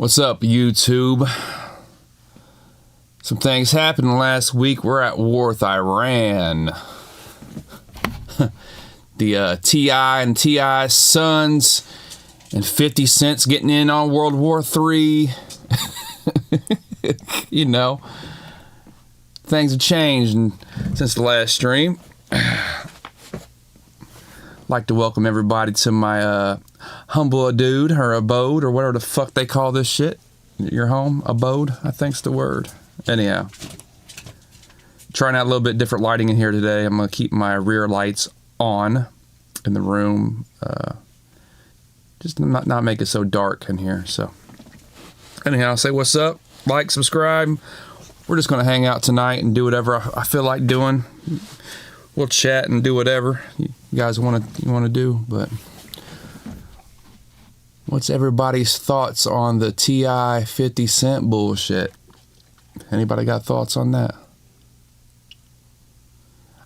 What's up, YouTube? Some things happened last week. We're at war with Iran. The T.I. and T.I.'s sons and 50 Cent's getting in on World War III. You know, things have changed since the last stream. I'd like to welcome everybody to my humble dude or abode or whatever the fuck they call this shit. Your home abode, I think's the word. Anyhow, trying out a little bit different lighting in here today. I'm gonna keep my rear lights on in the room, just not make it so dark in here. So anyhow, say what's up, like, subscribe. We're just gonna hang out tonight and do whatever I feel like doing. We'll chat and do whatever you guys want to do. But what's everybody's thoughts on the T.I. 50 Cent bullshit? Anybody got thoughts on that?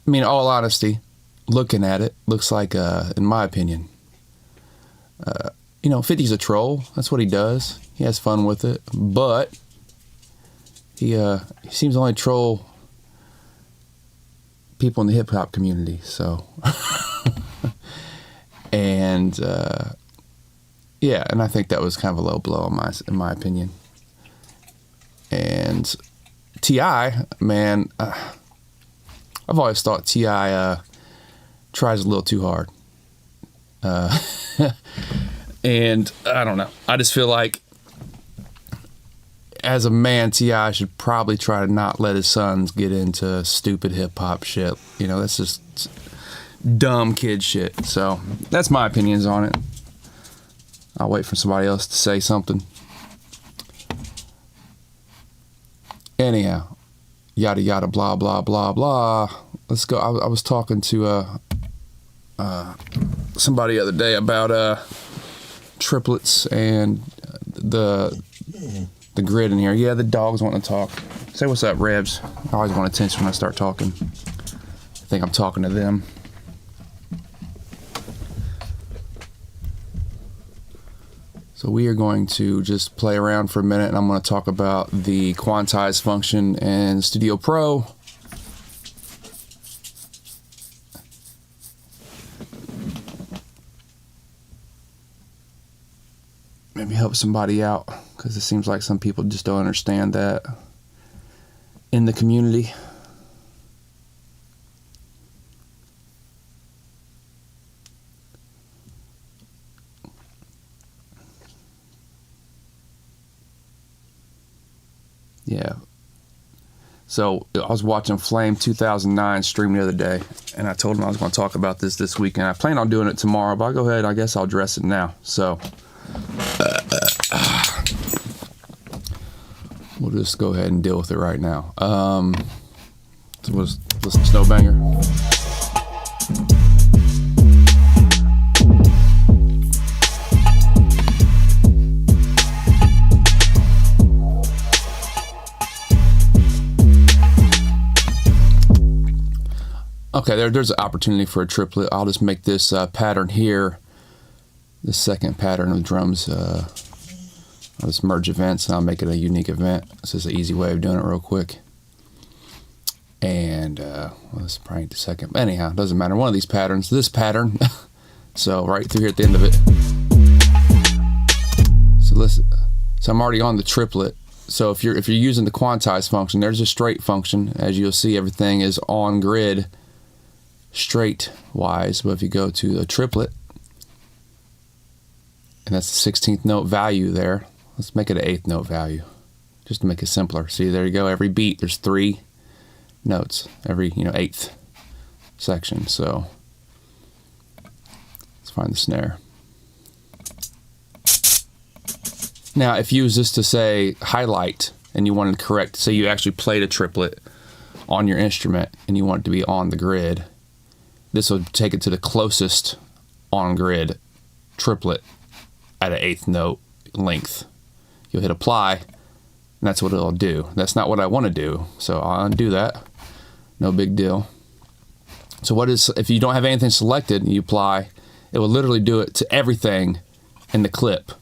I mean, all honesty, looking at it, looks like, in my opinion, 50's a troll. That's what he does. He has fun with it, but he seems to only troll people in the hip hop community. So, and yeah, and I think that was kind of a low blow in my opinion. And T.I., man, I've always thought T.I. tries a little too hard. And I don't know. I just feel like as a man, T.I. should probably try to not let his sons get into stupid hip-hop shit. You know, that's just dumb kid shit. So that's my opinions on it. I'll wait for somebody else to say something. Anyhow, yada yada blah blah blah blah. Let's go. I was talking to somebody the other day about triplets and the grid in here. Yeah, the dog's wanting to talk. Say what's up, Rebs. I always want attention when I start talking. I think I'm talking to them. So we are going to just play around for a minute, and I'm going to talk about the quantize function in Studio Pro. Maybe help somebody out, because it seems like some people just don't understand that in the community. Yeah. So I was watching Flame 2009 stream the other day, and I told him I was going to talk about this weekend. I plan on doing it tomorrow, but I'll go ahead. I guess I'll address it now. So we'll just go ahead and deal with it right now. So let's listen to Snowbanger. Okay, there's an opportunity for a triplet. I'll just make this pattern here, the second pattern of drums. I'll just merge events and I'll make it a unique event. This is an easy way of doing it real quick. And well, this is probably the second. But anyhow, it doesn't matter. One of these patterns, this pattern. So right through here at the end of it. So listen. So I'm already on the triplet. So if you're using the quantize function, there's a straight function. As you'll see, everything is on grid straight wise. But if you go to the triplet, and that's the 16th note value there, let's make it an 8th note value just to make it simpler. See, there you go. Every beat there's 3 notes, every 8th section. So let's find the snare. Now if you use this to say highlight and you wanted to correct, say you actually played a triplet on your instrument and you want it to be on the grid, this will take it to the closest on grid triplet at an 8th note length. You'll hit apply, and that's what it'll do. That's not what I want to do, so I'll undo that. No big deal. So what is, if you don't have anything selected and you apply, it will literally do it to everything in the clip.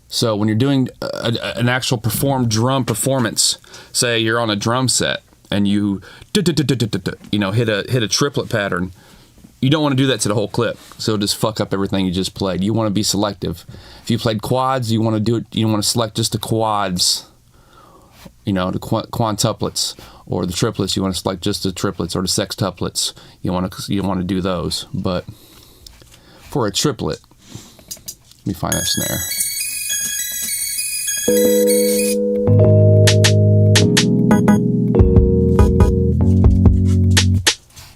So when you're doing an actual performed drum performance, say you're on a drum set and you hit a triplet pattern, you don't want to do that to the whole clip. So it'll just fuck up everything you just played. You want to be selective. If you played quads, you want to do it. You want to select just the quads. The quintuplets or the triplets. You want to select just the triplets or the sextuplets. You want to do those. But for a triplet, let me find that snare.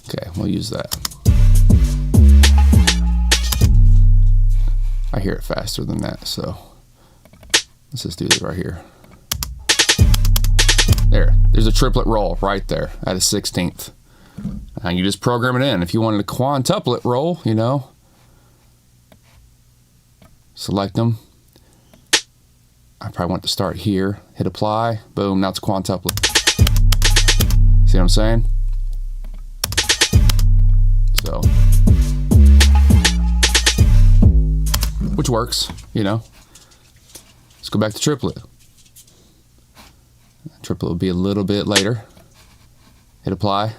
Okay, we'll use that. I hear it faster than that, so let's just do this right here. There's a triplet roll right there at a 16th. And you just program it in. If you wanted a quintuplet roll, select them. I probably want to start here, hit apply, boom, now it's a quintuplet. See what I'm saying? So, which works, Let's go back to triplet. Triplet will be a little bit later. Hit apply.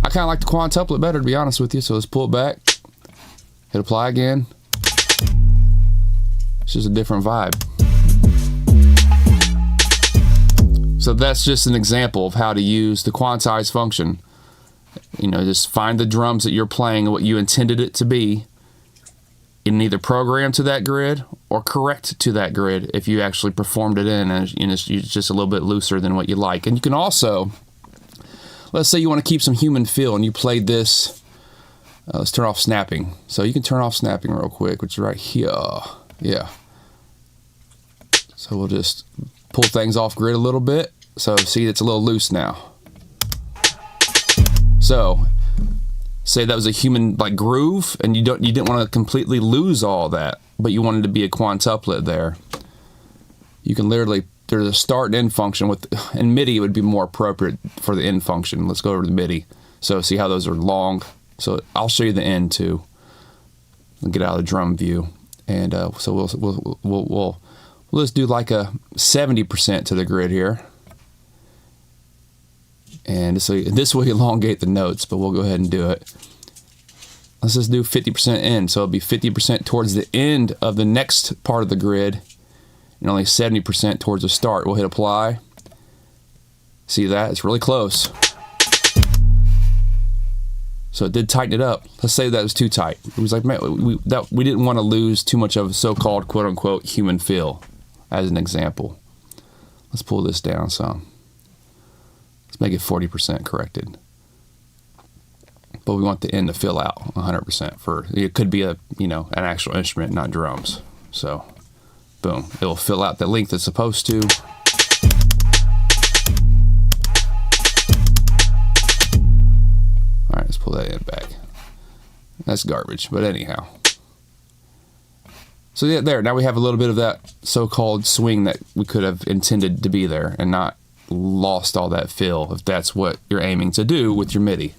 I kind of like the quintuplet better, to be honest with you, so let's pull it back. Hit apply again. It's just a different vibe. So that's just an example of how to use the quantize function. Just find the drums that you're playing and what you intended it to be, and either program to that grid or correct to that grid if you actually performed it in and it's just a little bit looser than what you like. And you can also, let's say you want to keep some human feel and you played this, let's turn off snapping. So you can turn off snapping real quick, which is right here. Yeah. So we'll just pull things off grid a little bit. So see, it's a little loose now. So say that was a human groove and you didn't want to completely lose all that, but you wanted to be a quintuplet there. You can literally, there's a start and end function in MIDI it would be more appropriate for the end function. Let's go over to the MIDI. So see how those are long. So I'll show you the end too. We'll get out of the drum view. And so we'll just do like a 70% to the grid here. And this will elongate the notes, but we'll go ahead and do it. Let's just do 50% in. So it'll be 50% towards the end of the next part of the grid and only 70% towards the start. We'll hit apply. See that? It's really close. So it did tighten it up. Let's say that was too tight. It was like, man, we didn't want to lose too much of a so-called quote-unquote human feel, as an example. Let's pull this down some. Let's make it 40% corrected. But we want the end to fill out 100% for, it could be an actual instrument, not drums. So, boom, it'll fill out the length it's supposed to. All right, let's pull that in back. That's garbage, but anyhow. So yeah, there, now we have a little bit of that so-called swing that we could have intended to be there and not lost all that feel, if that's what you're aiming to do with your MIDI.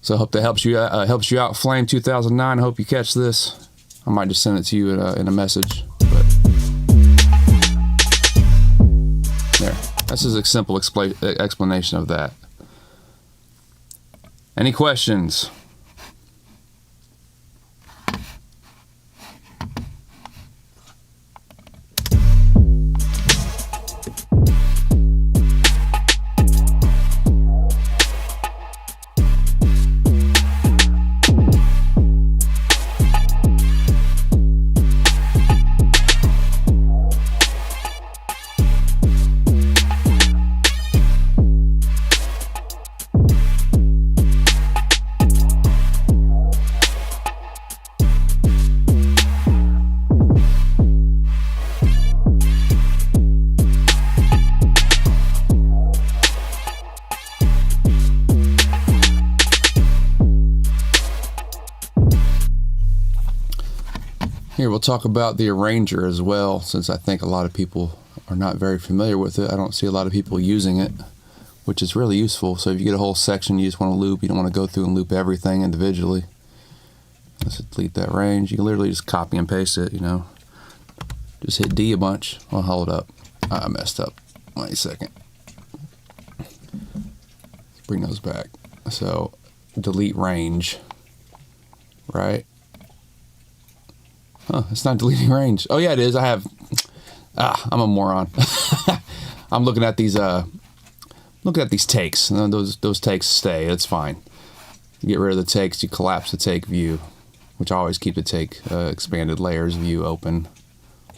So I hope that helps you out, Flame 2009. I hope you catch this. I might just send it to you in a message. But there, that's just a simple explanation of that. Any questions? Here, we'll talk about the arranger as well, since I think a lot of people are not very familiar with it. I don't see a lot of people using it. which is really useful. So if you get a whole section you just want to loop, you don't want to go through and loop everything individually. Let's delete that range. You can literally just copy and paste it, you know. Just hit D a bunch. Well, hold up. I messed up. Wait a second. Let's bring those back. So delete range, right? Huh, it's not deleting range. Oh yeah, it is. I'm a moron. I'm looking at these takes. Those takes stay. That's fine. You get rid of the takes, you collapse the take view, which I always keep the take expanded layers view open,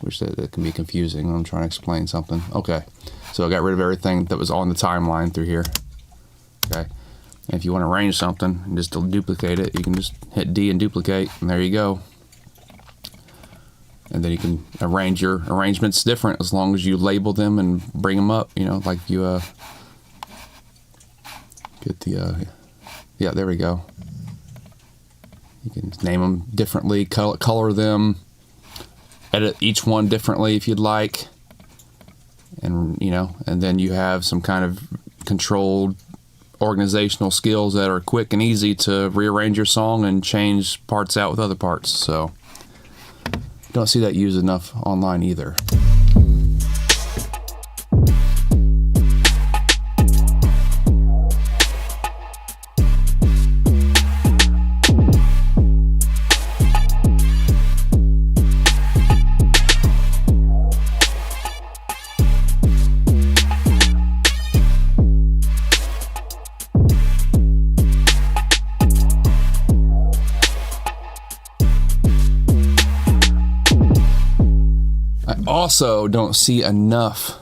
which that can be confusing when I'm trying to explain something. Okay, so I got rid of everything that was on the timeline through here. Okay, and if you want to arrange something and just duplicate it, you can just hit D and duplicate, and there you go. And then you can arrange your arrangements different as long as you label them and bring them up, you know, like you get the yeah, there we go. You can name them differently, color them, edit each one differently if you'd like, and you know, and then you have some kind of controlled organizational skills that are quick and easy to rearrange your song and change parts out with other parts. So don't see that used enough online either. Also don't see enough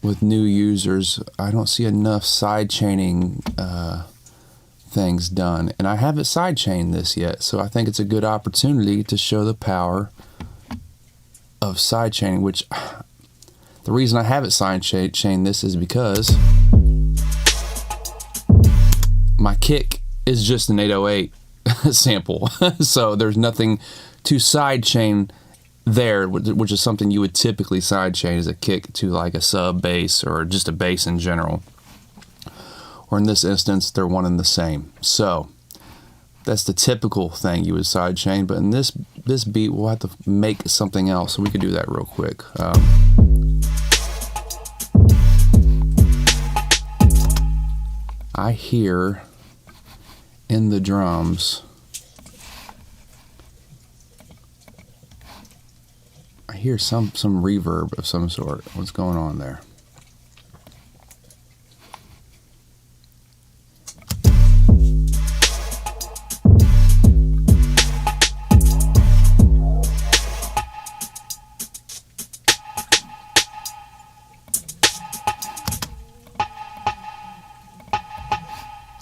with new users. I don't see enough side chaining things done, and I haven't side chained this yet, so I think it's a good opportunity to show the power of side chaining, which the reason I haven't side chained this is because my kick is just an 808 sample. So there's nothing to side chain there, which is something you would typically side chain as a kick to like a sub bass or just a bass in general. Or in this instance, they're one and the same. So that's the typical thing you would side chain, but in this beat, we'll have to make something else. So we could do that real quick. I hear in the drums, I hear some reverb of some sort. What's going on there?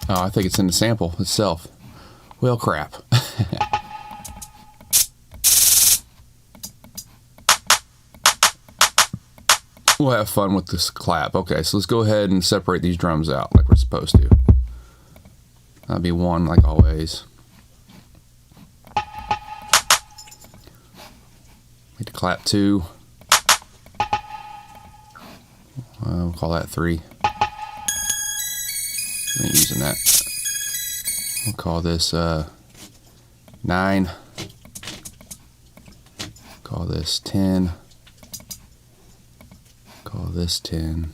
Oh, I think it's in the sample itself. Well, crap. We'll have fun with this clap. Okay, so let's go ahead and separate these drums out like we're supposed to. That'll be one like always. Need to clap two. We'll call that 3. I ain't using that. We'll call this 9. Call this 10. Call this 10.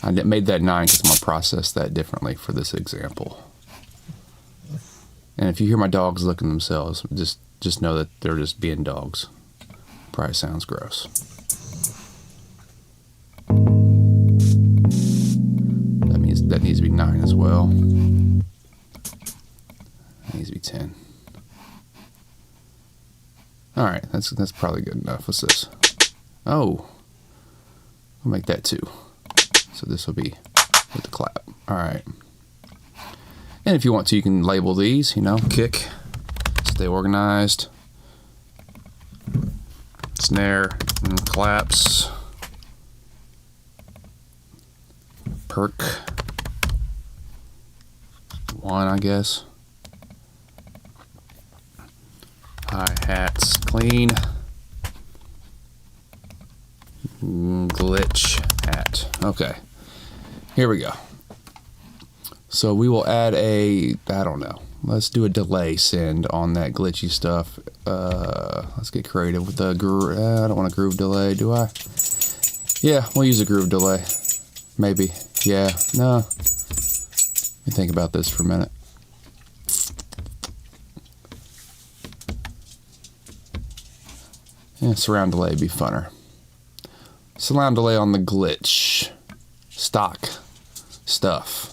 I made that 9 because I'm going to process that differently for this example. And if you hear my dogs licking themselves, just know that they're just being dogs. Probably sounds gross. That needs to be 9 as well. That needs to be 10. Alright, that's probably good enough. What's this? Oh, I'll make that 2. So this will be with the clap. Alright. And if you want to, you can label these, you know, kick, stay organized, snare, and claps, perk, 1, I guess. Hi-hats clean. glitch hat. Okay, here we go. So we will add I don't know. Let's do a delay send on that glitchy stuff. Let's get creative with the groove. I don't want a groove delay, do I? Yeah, we'll use a groove delay. Maybe. Yeah, no. Let me think about this for a minute. Yeah, surround delay would be funner. Surround delay on the glitch. Stock stuff.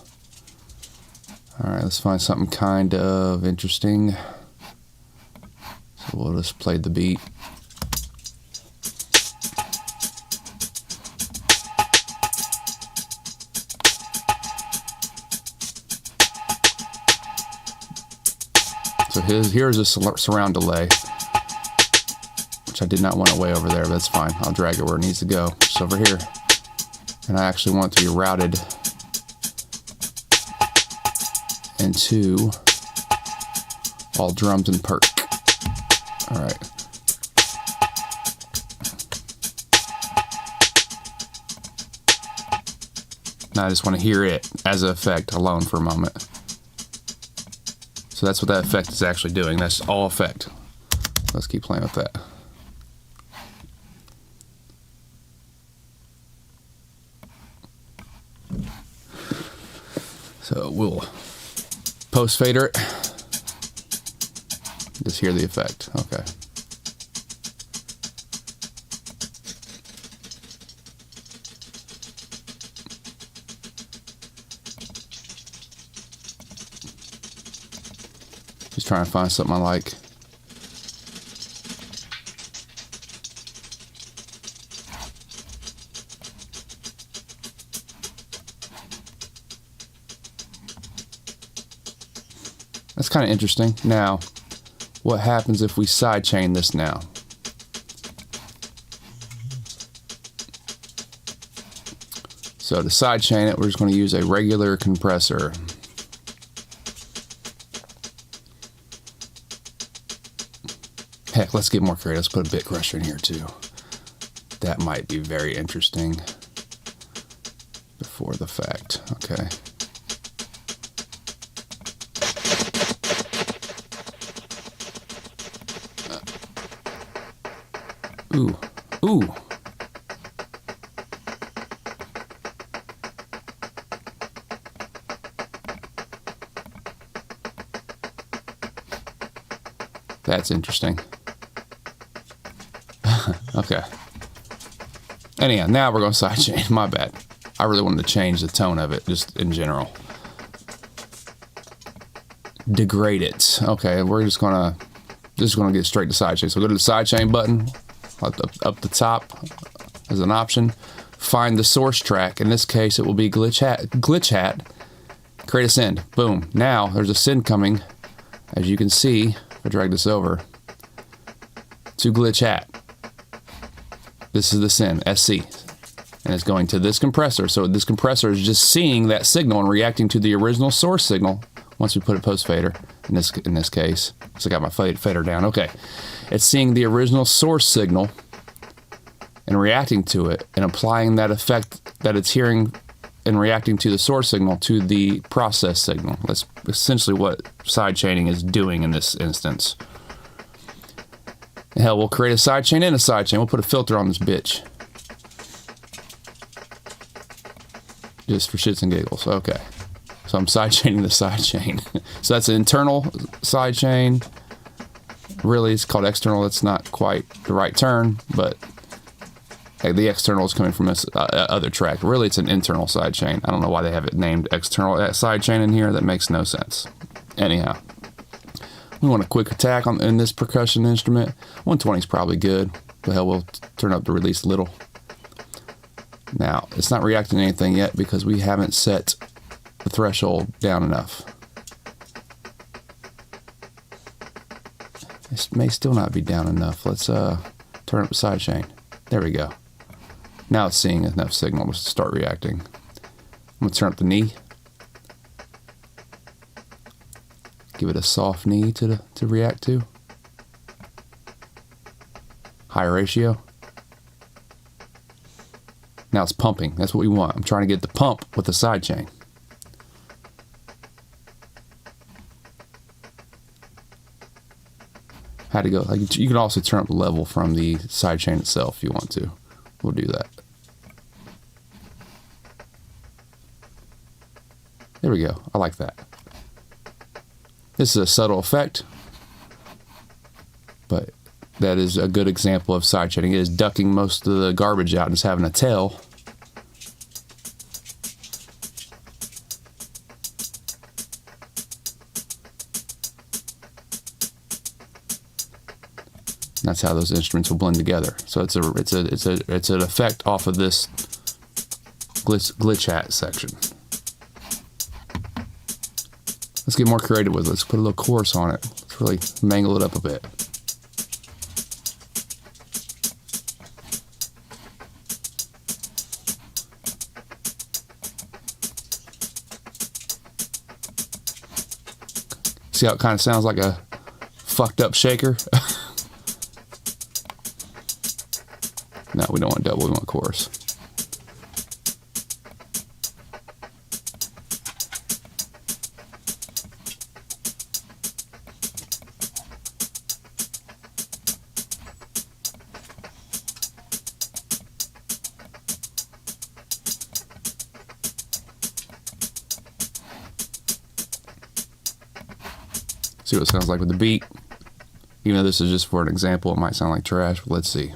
Alright, let's find something kind of interesting. So we'll just play the beat. So here's a surround delay, which I did not want it way over there, but that's fine. I'll drag it where it needs to go. Just over here. And I actually want it to be routed into all drums and perk. Alright. Now I just want to hear it as an effect alone for a moment. So that's what that effect is actually doing. That's all effect. Let's keep playing with that. So we'll post fader it. Just hear the effect. Okay. Just trying to find something I like. That's kind of interesting. Now, what happens if we sidechain this now? So to sidechain it, we're just going to use a regular compressor. Heck, let's get more creative. Let's put a bit crusher in here too. That might be very interesting before the fact. Okay. Ooh. Ooh. That's interesting. Okay. Anyhow, now we're going to sidechain. My bad. I really wanted to change the tone of it, just in general. Degrade it. Okay, we're just gonna get straight to sidechain. So go to the sidechain button up the top as an option. Find the source track. In this case, it will be glitch hat. Create a send. Boom. Now there's a send coming, as you can see. If I drag this over to glitch hat. This is the send, SC, and it's going to this compressor. So this compressor is just seeing that signal and reacting to the original source signal once we put it post fader, in this case. So I got my fader down. Okay. It's seeing the original source signal and reacting to it and applying that effect that it's hearing and reacting to the source signal to the process signal. That's essentially what sidechaining is doing in this instance. Hell, we'll create a sidechain and a sidechain. We'll put a filter on this bitch. Just for shits and giggles. Okay. So I'm sidechaining the sidechain. So that's an internal sidechain. Really, it's called external. That's not quite the right term, but hey, the external is coming from this other track. Really, it's an internal sidechain. I don't know why they have it named external sidechain in here. That makes no sense. Anyhow. We want a quick attack in this percussion instrument. 120 is probably good, but hell, we'll turn up the release a little. Now, it's not reacting to anything yet because we haven't set the threshold down enough. This may still not be down enough. Let's turn up the sidechain. There we go. Now it's seeing enough signal to start reacting. I'm going to turn up the knee. Give it a soft knee to react to. High ratio. Now it's pumping. That's what we want. I'm trying to get the pump with the side chain. Had to go. Like, you can also turn up the level from the side chain itself if you want to. We'll do that. There we go. I like that. This is a subtle effect, but that is a good example of side chaining. It is ducking most of the garbage out and just having a tail. And that's how those instruments will blend together. So it's an effect off of this glitch hat section. Let's get more creative with it. Let's put a little chorus on it. Let's really mangle it up a bit. See how it kind of sounds like a fucked up shaker? No, we don't want double, we want chorus. See what it sounds like with the beat. Even though this is just for an example, it might sound like trash, but let's see.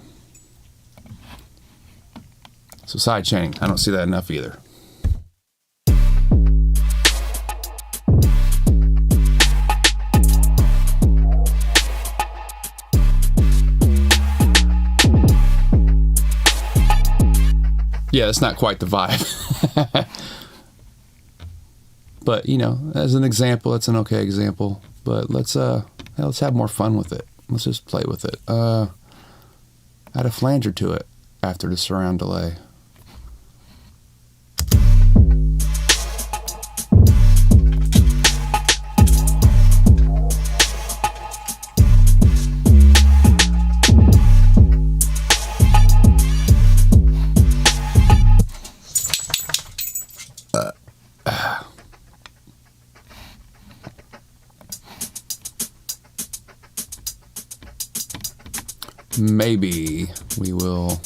So side chaining, I don't see that enough either. Yeah, it's not quite the vibe. But, you know, as an example, it's an okay example. But let's have more fun with it. Let's just play with it. Add a flanger to it after the surround delay. Maybe we will.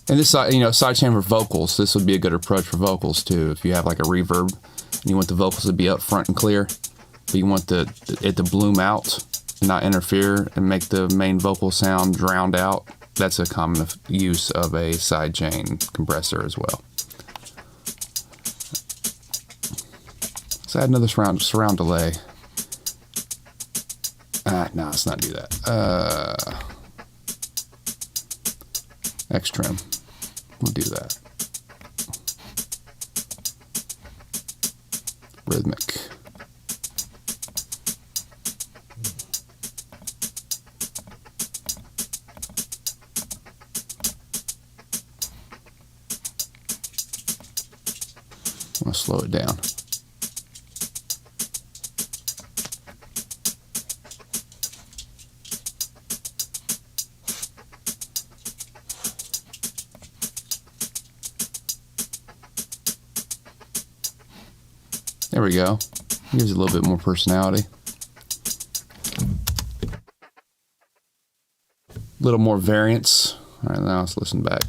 And this side, you know, sidechain for vocals. This would be a good approach for vocals too. If you have like a reverb and you want the vocals to be up front and clear, but you want it to bloom out and not interfere and make the main vocal sound drowned out. That's a common use of a sidechain compressor as well. Let's add another surround delay. No, let's not do that. X trim. We'll do that. Rhythmic. I'm gonna slow it down. There we go. Gives it a little bit more personality. A little more variance. All right, now let's listen back.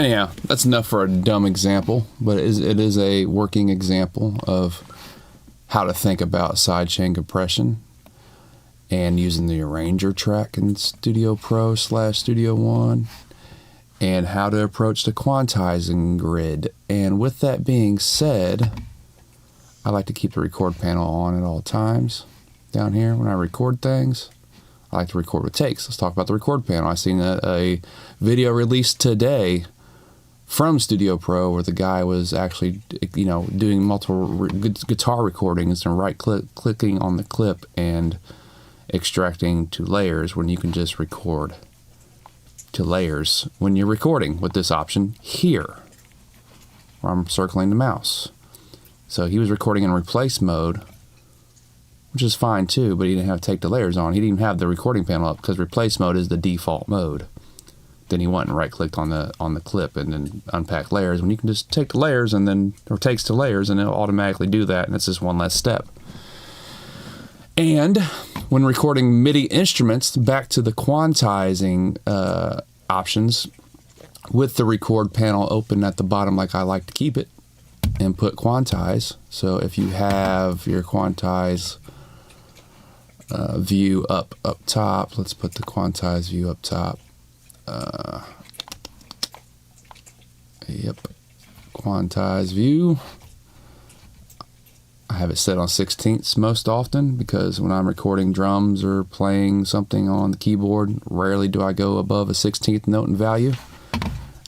Anyhow, that's enough for a dumb example, but it is a working example of how to think about sidechain compression and using the arranger track in Studio Pro / Studio One, and how to approach the quantizing grid. And with that being said, I like to keep the record panel on at all times. Down here, when I record things, I like to record with takes. Let's talk about the record panel. I seen a video released today from Studio Pro where the guy was actually, doing multiple guitar recordings and clicking on the clip and extracting to layers, when you can just record to layers when you're recording with this option here, where I'm circling the mouse. So he was recording in replace mode, which is fine too, but he didn't have to take the layers on. He didn't even have the recording panel up because replace mode is the default mode. Then he went and right-clicked on the clip and then unpack layers, when you can just take the layers and then, or takes to layers, and it'll automatically do that, and it's just one less step. And when recording MIDI instruments, back to the quantizing options, with the record panel open at the bottom like I like to keep it, input quantize. So if you have your quantize view up top, let's put the quantize view up top. Quantize view. I have it set on 16ths most often, because when I'm recording drums or playing something on the keyboard, rarely do I go above a 16th note in value.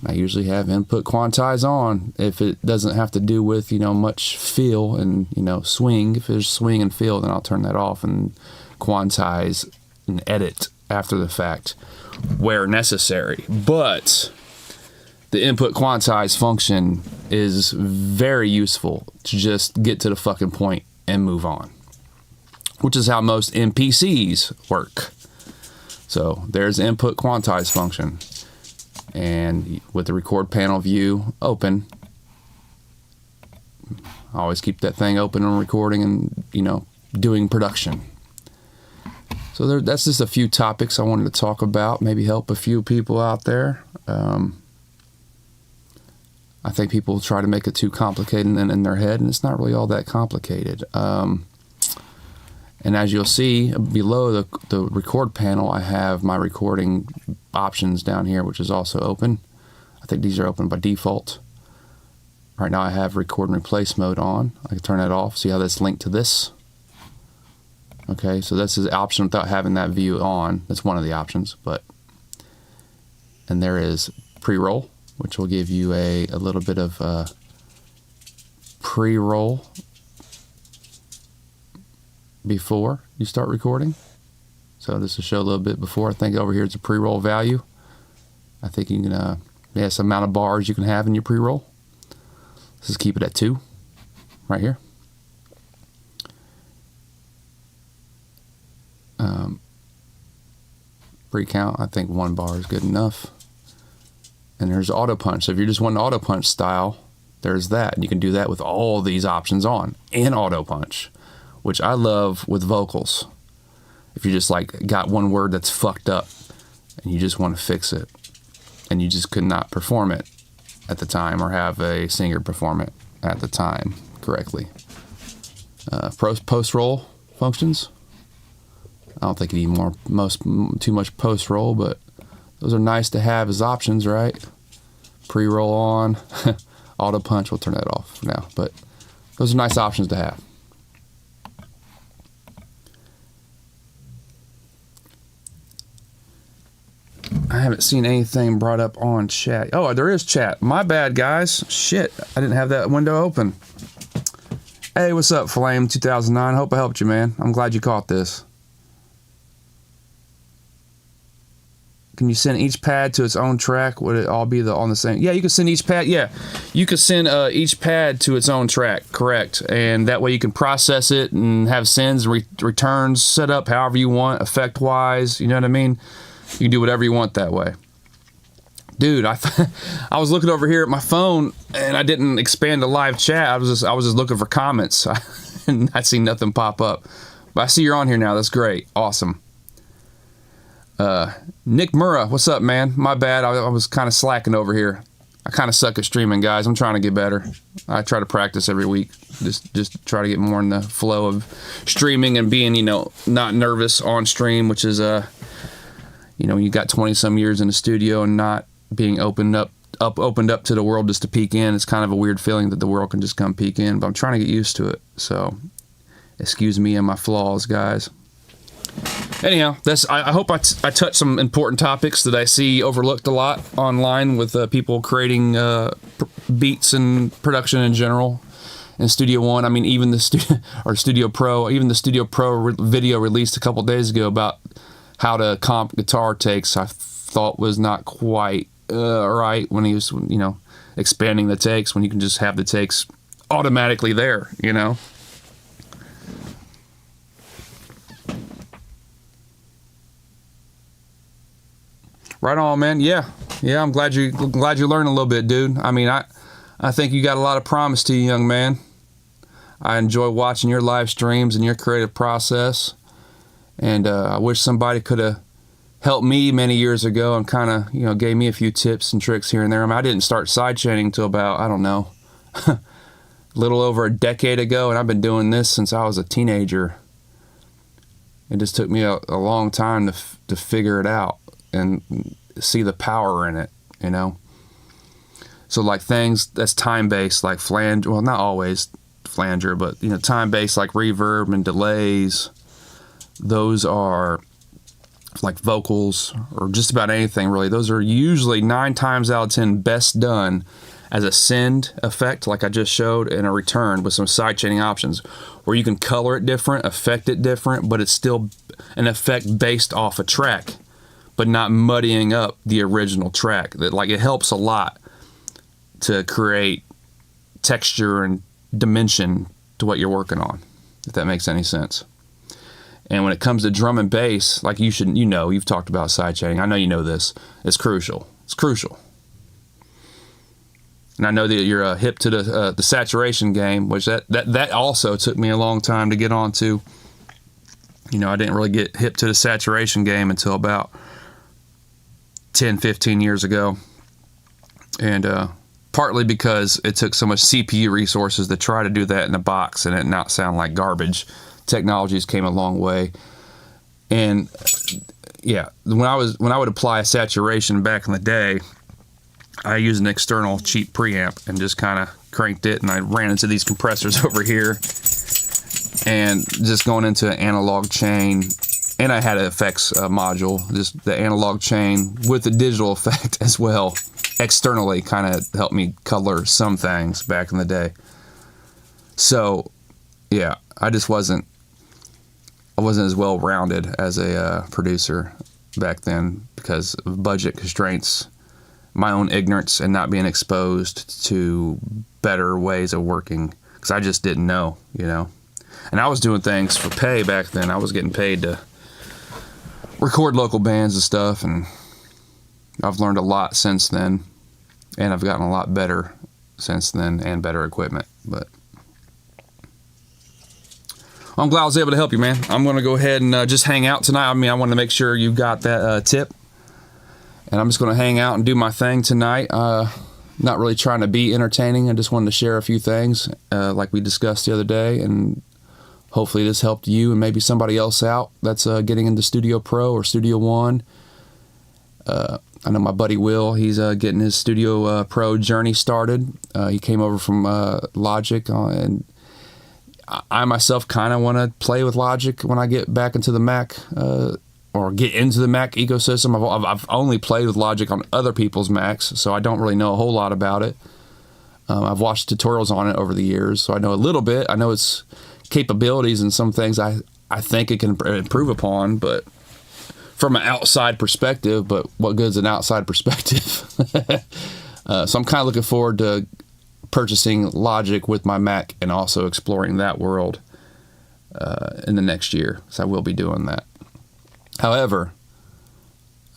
I usually have input quantize on if it doesn't have to do with, much feel and, swing. If there's swing and feel, then I'll turn that off and quantize and edit after the fact where necessary. But the input quantize function is very useful to just get to the fucking point and move on, which is how most MPCs work. So there's the input quantize function. And with the record panel view open, I always keep that thing open on recording and, doing production. So that's just a few topics I wanted to talk about, maybe help a few people out there. I think people try to make it too complicated in their head, and it's not really all that complicated. And as you'll see below the record panel, I have my recording options down here, which is also open. I think these are open by default. Right now I have record and replace mode on. I can turn that off. See how that's linked to this? Okay, so that's the option without having that view on. That's one of the options, and there is pre-roll, which will give you a little bit of pre-roll before you start recording. So this will show a little bit before. I think over here it's a pre-roll value. I think you can, some amount of bars you can have in your pre-roll. Let's just keep it at 2 right here. Pre-count, I think 1 bar is good enough. And there's auto punch. So if you're just wanting auto punch style, there's that. And you can do that with all these options on, and auto punch, which I love with vocals. If you just got one word that's fucked up and you just want to fix it and you just could not perform it at the time, or have a singer perform it at the time correctly. Post-roll functions. I don't think you need too much post-roll, but those are nice to have as options, right? Pre-roll on, auto punch, we'll turn that off for now, but those are nice options to have. I haven't seen anything brought up on chat. Oh, there is chat. My bad, guys. Shit, I didn't have that window open. Hey, what's up, Flame 2009? Hope I helped you, man. I'm glad you caught this. Can you send each pad to its own track? Would it all be on the same? Yeah, you can send each pad. Yeah, you can send each pad to its own track. Correct. And that way you can process it and have sends, returns set up however you want, effect wise. You know what I mean? You can do whatever you want that way. Dude, I was looking over here at my phone and I didn't expand the live chat. I was just looking for comments and I see nothing pop up. But I see you're on here now. That's great. Awesome. Nick Murrah, what's up, man? My bad. I was kind of slacking over here. I kind of suck at streaming, guys. I'm trying to get better. I try to practice every week. Just try to get more in the flow of streaming and being, not nervous on stream, which is, you got 20 some years in the studio and not being opened up to the world just to peek in. It's kind of a weird feeling that the world can just come peek in, but I'm trying to get used to it. So excuse me and my flaws, guys. Anyhow, I hope I touched some important topics that I see overlooked a lot online with people creating beats and production in general in Studio One. I mean, even the Studio Pro, video released a couple days ago about how to comp guitar takes. I thought was not quite right when he was, expanding the takes when you can just have the takes automatically there, Right on, man. Yeah. I'm glad you learned a little bit, dude. I mean, I think you got a lot of promise to you, young man. I enjoy watching your live streams and your creative process, and I wish somebody could have helped me many years ago and kind of, gave me a few tips and tricks here and there. I mean, I didn't start sidechaining until about, I don't know, a little over a decade ago, and I've been doing this since I was a teenager. It just took me a long time to figure it out and see the power in it, So like things that's time-based, like flange, well, not always flanger, but, time-based like reverb and delays, those are like vocals or just about anything really. Those are usually 9 times out of 10 best done as a send effect, like I just showed, and a return with some sidechaining options where you can color it different, affect it different, but it's still an effect based off a track, but not muddying up the original track. That it helps a lot to create texture and dimension to what you're working on, if that makes any sense. And when it comes to drum and bass, like you've talked about sidechaining. I know you know this. It's crucial. It's crucial. And I know that you're hip to the saturation game, which that also took me a long time to get onto. I didn't really get hip to the saturation game until about 10, 15 years ago. And partly because it took so much CPU resources to try to do that in a box and it not sound like garbage. Technologies came a long way. And yeah, when I would apply a saturation back in the day, I used an external cheap preamp and just kind of cranked it, and I ran into these compressors over here and just going into an analog chain. And I had an effects module, just the analog chain with the digital effect as well. Externally kind of helped me color some things back in the day. So, yeah, I wasn't as well rounded as a producer back then because of budget constraints, my own ignorance, and not being exposed to better ways of working because I just didn't know, And I was doing things for pay back then. I was getting paid to record local bands and stuff, and I've learned a lot since then, and I've gotten a lot better since then and better equipment. But I'm glad I was able to help you, man. I'm going to go ahead and just hang out tonight. I mean, I wanted to make sure you got that tip, and I'm just going to hang out and do my thing tonight. Not really trying to be entertaining. I just wanted to share a few things like we discussed the other day, and hopefully this helped you and maybe somebody else out that's getting into Studio Pro or Studio One. I know my buddy Will, he's getting his Studio Pro journey started. He came over from Logic, and I myself kind of want to play with Logic when I get back into the Mac or get into the Mac ecosystem. I've only played with Logic on other people's Macs, so I don't really know a whole lot about it. I've watched tutorials on it over the years, so I know a little bit. I know its capabilities and some things I think it can improve upon, but from an outside perspective, but what good is an outside perspective? So I'm kind of looking forward to purchasing Logic with my Mac and also exploring that world in the next year. So I will be doing that. However,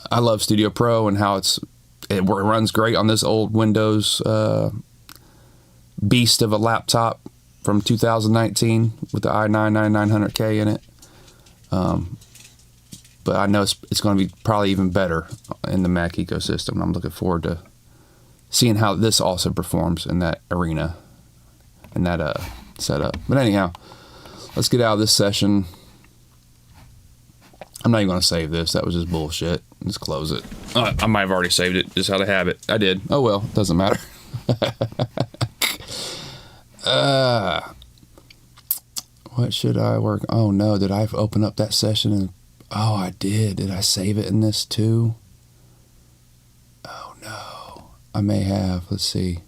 I love Studio Pro and how it runs great on this old Windows beast of a laptop from 2019 with the i9-9900K in it. But I know it's going to be probably even better in the Mac ecosystem. I'm looking forward to seeing how this also performs in that arena, in that setup. But anyhow, let's get out of this session. I'm not even going to save this. That was just bullshit. Let's close it. I might have already saved it, just out of habit. I did. Oh well, doesn't matter. What should I work? Oh no, did I open up that session? And oh, I did. Did I save it in this too? Oh no, I may have. Let's see.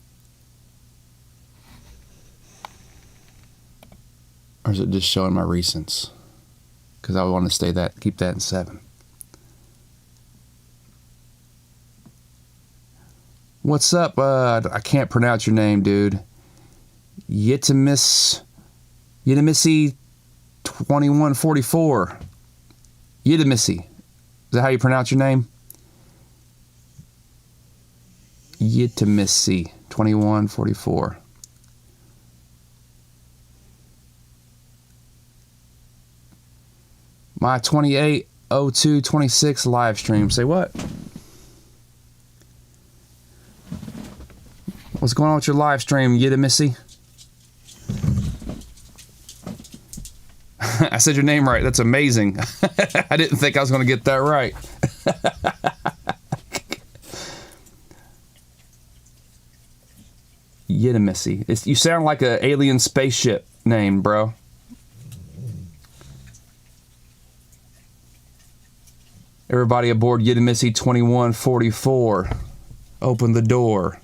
Or is it just showing my recents? Because I want to keep that in 7. What's up? I can't pronounce your name, dude. Yitimisi 2144. Yitimisi. Is that how you pronounce your name? Yitimisi 2144. My 280226 live stream. Say what? What's going on with your live stream, Yitimisi? I said your name right. That's amazing. I didn't think I was going to get that right. Yitimisi. You sound like an alien spaceship name, bro. Everybody aboard Yitimisi 2144. Open the door.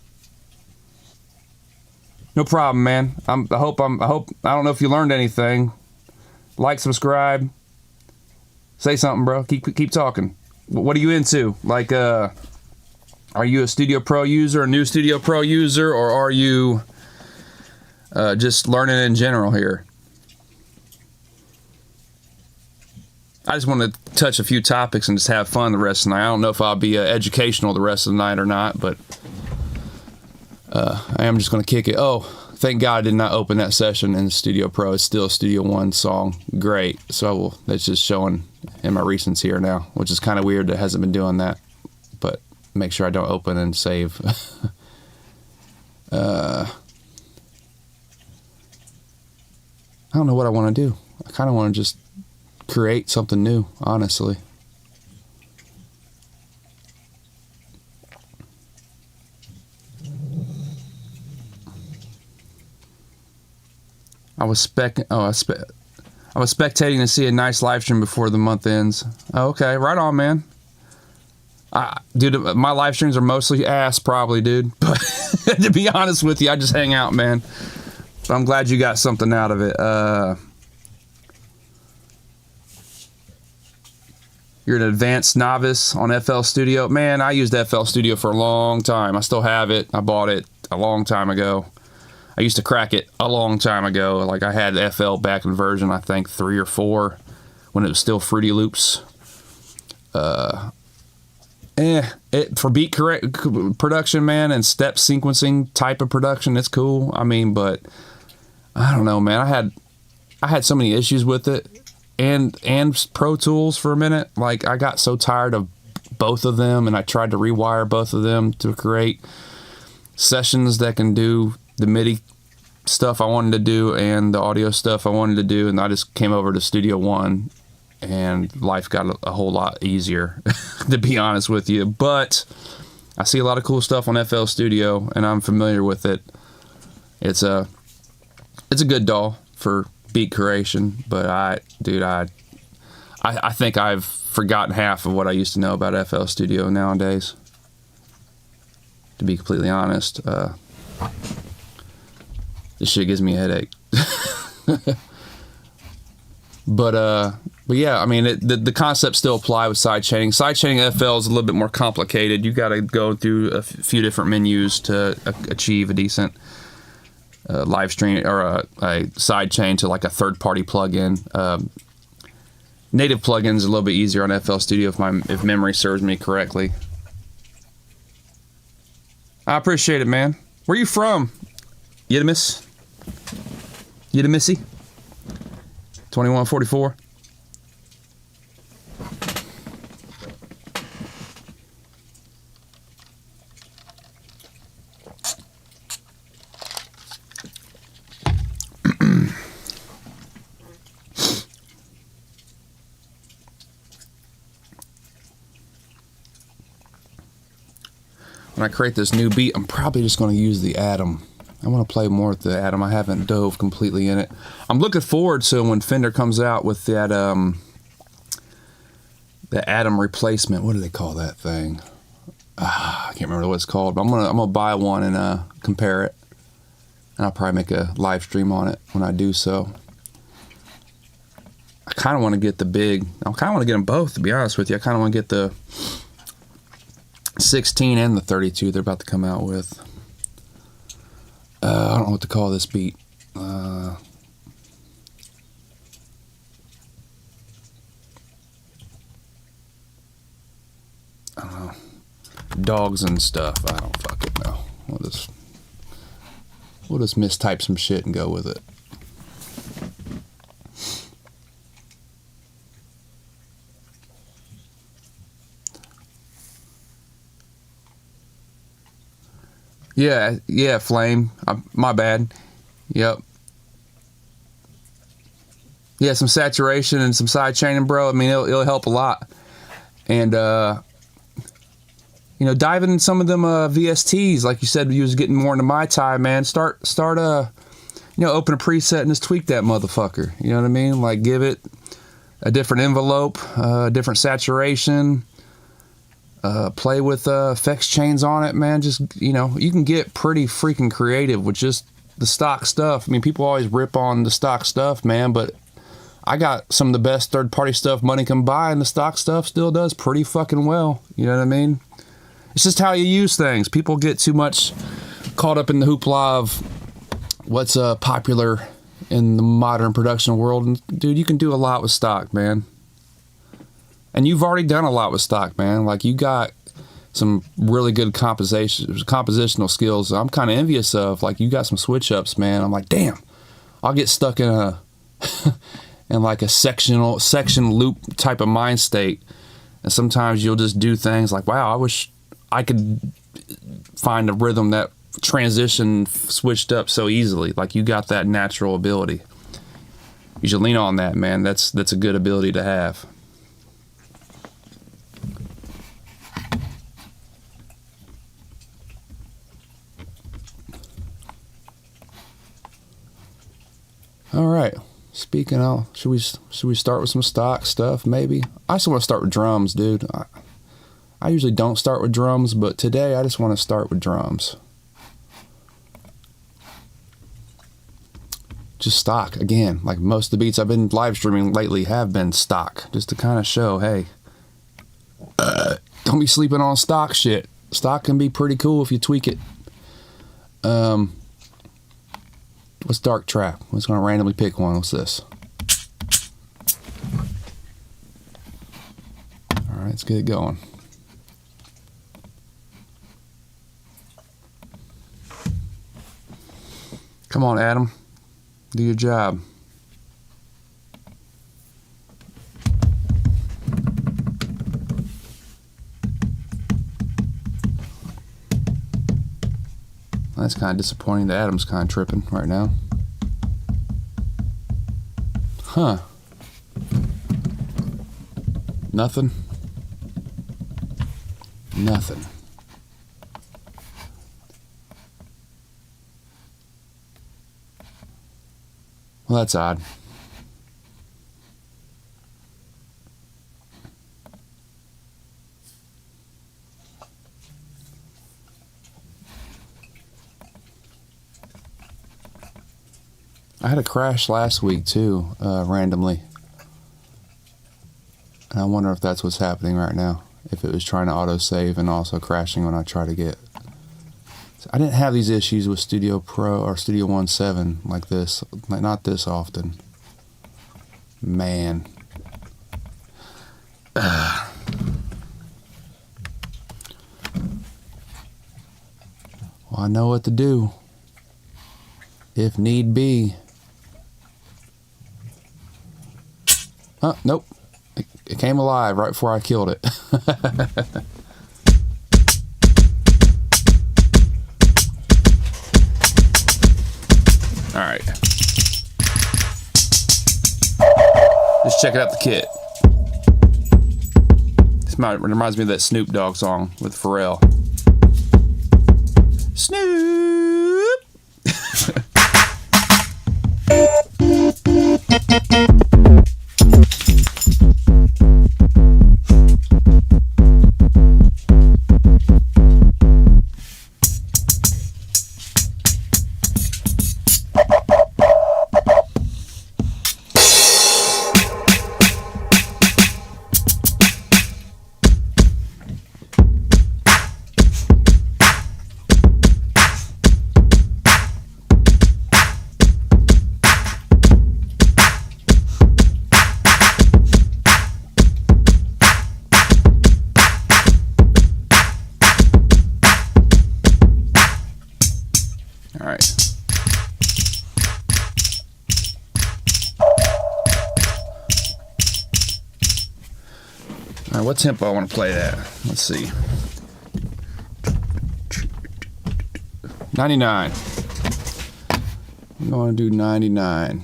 No problem, man. I hope I don't know if you learned anything. Like, subscribe. Say something, bro. Keep talking. What are you into? Like, are you a Studio Pro user, a new Studio Pro user, or are you just learning in general here? I just want to touch a few topics and just have fun the rest of the night. I don't know if I'll be educational the rest of the night or not, but I am just going to kick it. Oh, thank God I did not open that session in Studio Pro. It's still a Studio One song. Great. So that's just showing in my recents here now, which is kind of weird that it hasn't been doing that. But make sure I don't open and save. I don't know what I want to do. I kind of want to just create something new, honestly. I was spectating to see a nice live stream before the month ends. Oh, okay, right on, man. Dude, my live streams are mostly ass, probably, dude. But to be honest with you, I just hang out, man. But I'm glad you got something out of it. You're an advanced novice on FL Studio. Man, I used FL Studio for a long time. I still have it. I bought it a long time ago. I used to crack it a long time ago. Like, I had FL back in version, I think, 3 or 4, when it was still Fruity Loops. For beat production, man, and step sequencing type of production, it's cool. I mean, but I don't know, man. I had so many issues with it. And Pro Tools for a minute. Like, I got so tired of both of them, and I tried to rewire both of them to create sessions that can do the MIDI stuff I wanted to do and the audio stuff I wanted to do, and I just came over to Studio One, and life got a whole lot easier, to be honest with you. But I see a lot of cool stuff on FL Studio, and I'm familiar with it. It's a good DAW for beat creation, but I think I've forgotten half of what I used to know about FL Studio nowadays, to be completely honest. This shit gives me a headache. But yeah, I mean, the concepts still apply with sidechaining. Sidechaining FL is a little bit more complicated. You got to go through a few different menus to achieve a decent live stream or a sidechain to like a third-party plugin. Native plugins are a little bit easier on FL Studio if memory serves me correctly. I appreciate it, man. Where you from? Yitimisi 2144. when I create this new beat, I'm probably just going to use the Atom. I want to play more with the Atom. I haven't dove completely in it. I'm looking forward to when Fender comes out with that the Atom replacement. What do they call that thing? I can't remember what it's called. But I'm gonna buy one and compare it, and I'll probably make a live stream on it when I do so. I kind of want to get the big. I kind of want to get them both, to be honest with you. I kind of want to get the 16 and the 32 they're about to come out with. I don't know what to call this beat. I don't know. Dogs and stuff. I don't fucking know. We'll just mistype some shit and go with it. Yeah, Flame. My bad. Yep. Yeah, some saturation and some side chaining, bro. I mean, it'll help a lot. And, diving in some of them VSTs, like you said, you was getting more into my time, man. Start open a preset and just tweak that motherfucker. You know what I mean? Like, give it a different envelope, different saturation. Play with effects chains on it, man. Just, you can get pretty freaking creative with just the stock stuff. I mean, people always rip on the stock stuff, man, but I got some of the best third-party stuff money can buy, and the stock stuff still does pretty fucking well. You know what I mean? It's just how you use things. People get too much caught up in the hoopla of what's popular in the modern production world. And, dude, you can do a lot with stock, man. And you've already done a lot with stock, man. Like, you got some really good compositional skills I'm kind of envious of. Like, you got some switch ups, man. I'm like, damn, I'll get stuck in a in like a section loop type of mind state. And sometimes you'll just do things like, wow, I wish I could find a rhythm that transition switched up so easily. Like, you got that natural ability. You should lean on that, man. That's a good ability to have. All right. Speaking of, should we start with some stock stuff? Maybe. I just want to start with drums, dude. I usually don't start with drums, but today I just want to start with drums. Just stock again. Like most of the beats I've been live streaming lately have been stock, just to kind of show, hey, don't be sleeping on stock shit. Stock can be pretty cool if you tweak it. What's dark trap? I'm just going to randomly pick one. What's this? All right, let's get it going. Come on, Adam. Do your job. That's kind of disappointing. The Adam's kind of tripping right now. Huh. Nothing. Nothing. Well, that's odd. I had a crash last week too, randomly. And I wonder if that's what's happening right now. If it was trying to autosave and also crashing when I try to get... I didn't have these issues with Studio Pro or Studio One 7 like this. Like, not this often. Man. Well, I know what to do. If need be. Huh, nope. It came alive right before I killed it. All right. Just checking out the kit. This reminds me of that Snoop Dogg song with Pharrell. Snoop. All right. All right, what tempo I want to play that? Let's see. 99. I'm going to do 99.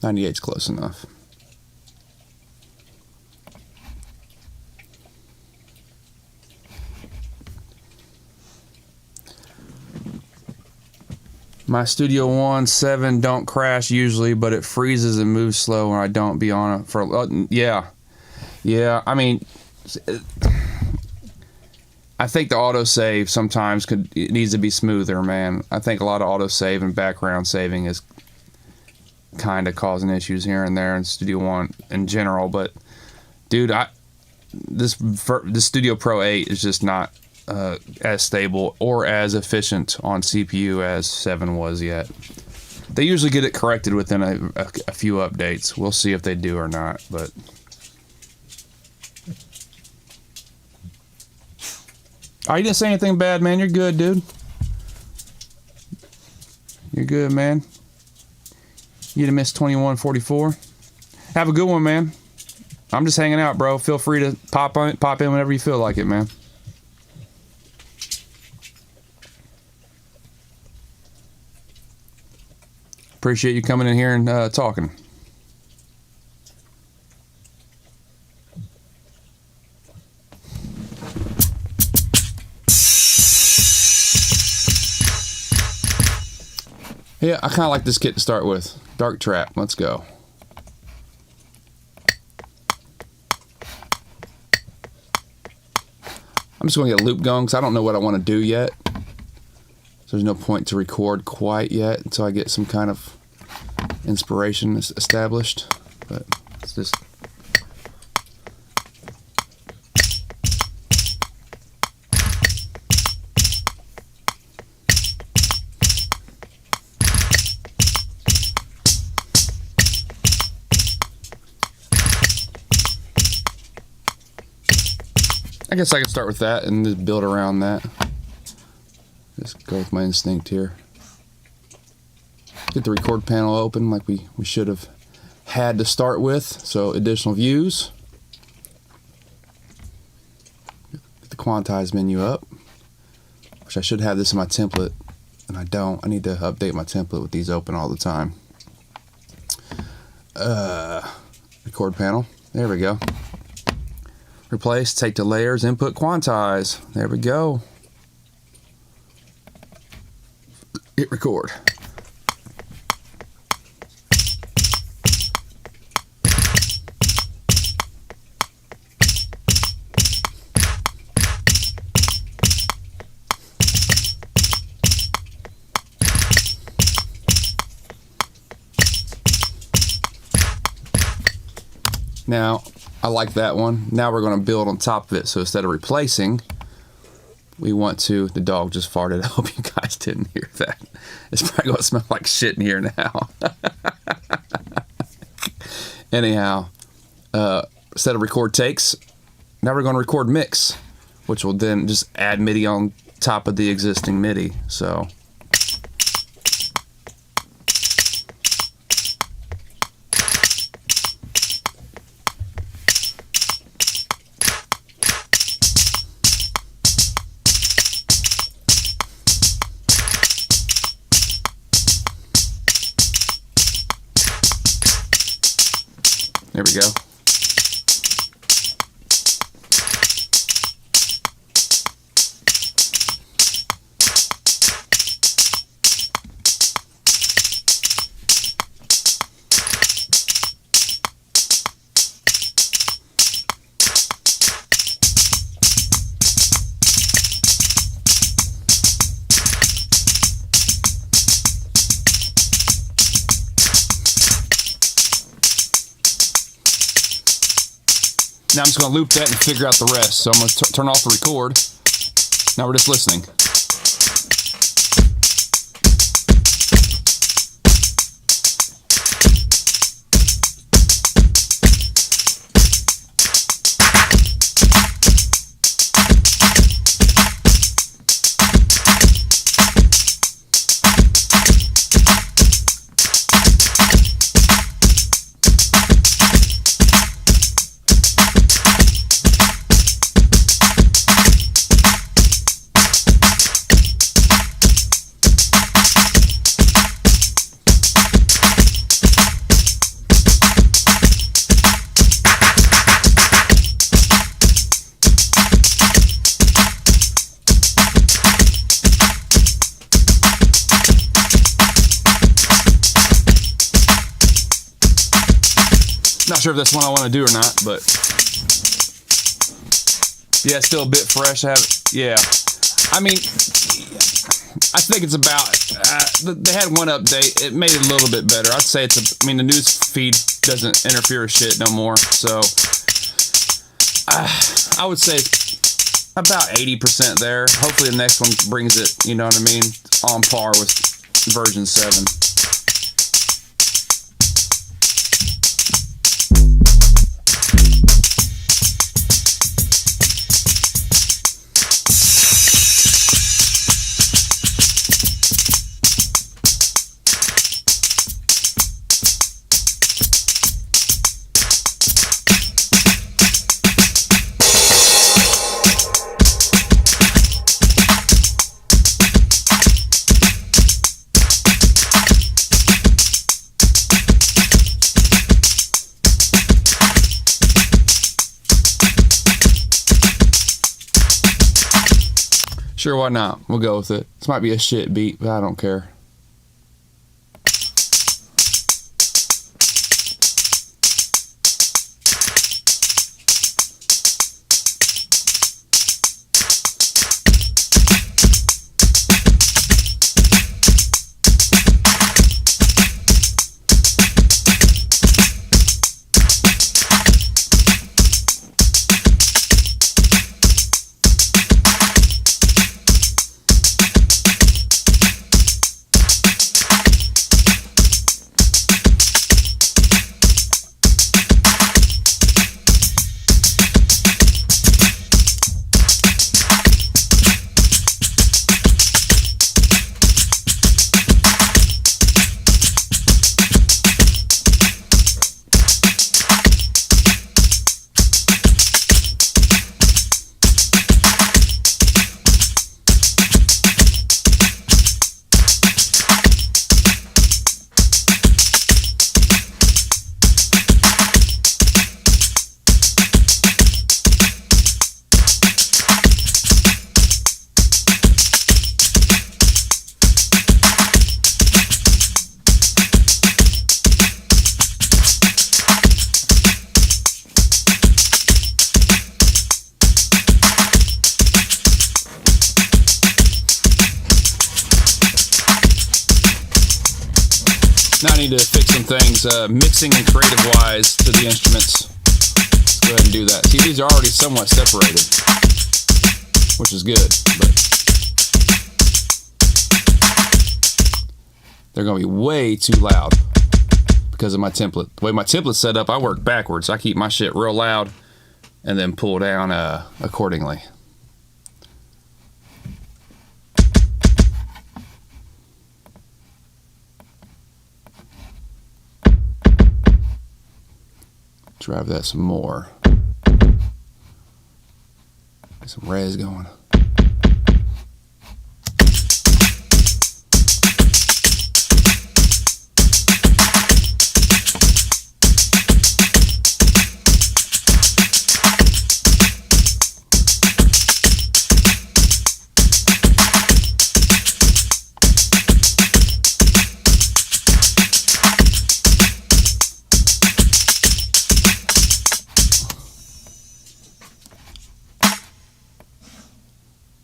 98's close enough. My Studio One 7 don't crash usually, but it freezes and moves slow when I don't be on it for. Yeah. I mean, I think the autosave sometimes it needs to be smoother, man. I think a lot of autosave and background saving is kind of causing issues here and there in Studio One in general. But dude, this Studio Pro 8 is just not as stable or as efficient on CPU as 7 was yet. They usually get it corrected within a few updates. We'll see if they do or not, but you didn't say anything bad, man. You're good, dude. You're good, man. You'd have missed 2144. Have a good one, man. I'm just hanging out, bro. Feel free to pop in whenever you feel like it, man. Appreciate you coming in here and talking. Yeah, I kind of like this kit to start with. Dark Trap. Let's go. I'm just going to get a loop going because I don't know what I want to do yet. So there's no point to record quite yet until I get some kind of inspiration established. But it's just... I guess I could start with that and just build around that. Just go with my instinct here. Get the record panel open like we should have had to start with. So additional views. Get the quantize menu up. Which I should have this in my template. And I don't. I need to update my template with these open all the time. Record panel. There we go. Replace, take to layers, input, quantize. There we go. Hit record. Now, I like that one. Now we're going to build on top of it. So instead of replacing, we want to... The dog just farted. I hope you guys didn't hear that. It's probably going to smell like shit in here now. Anyhow, instead of record takes, now we're going to record mix, which will then just add MIDI on top of the existing MIDI. So... There we go. Now I'm just going to loop that and figure out the rest. So I'm going to turn off the record. Now we're just listening. Not sure if that's one I want to do or not, but yeah, it's still a bit fresh. I have, yeah. I mean, I think it's about. They had one update. It made it a little bit better. I'd say it's a. I mean, the news feed doesn't interfere with shit no more, so I would say about 80% there. Hopefully, the next one brings it. You know what I mean? On par with version 7. Sure, why not? We'll go with it. This might be a shit beat, but I don't care. Now I need to fix some things, mixing and creative-wise to the instruments. Let's go ahead and do that. See, these are already somewhat separated, which is good, but they're going to be way too loud because of my template. The way my template's set up, I work backwards. I keep my shit real loud and then pull down accordingly. Drive that some more. Get some res going.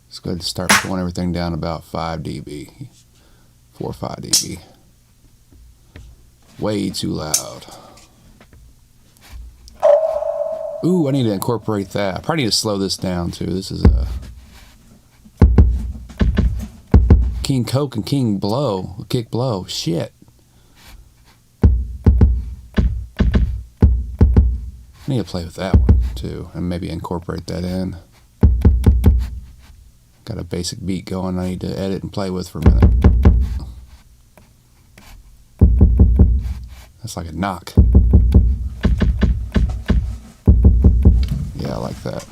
Let's go ahead and start pulling everything down about 5 dB. 4 or 5 dB. Way too loud. Ooh, I need to incorporate that. I probably need to slow this down too. This is a King Coke and King Blow. Kick Blow. Shit. I need to play with that one too and maybe incorporate that in. Got a basic beat going I need to edit and play with for a minute. That's like a knock. Yeah, I like that.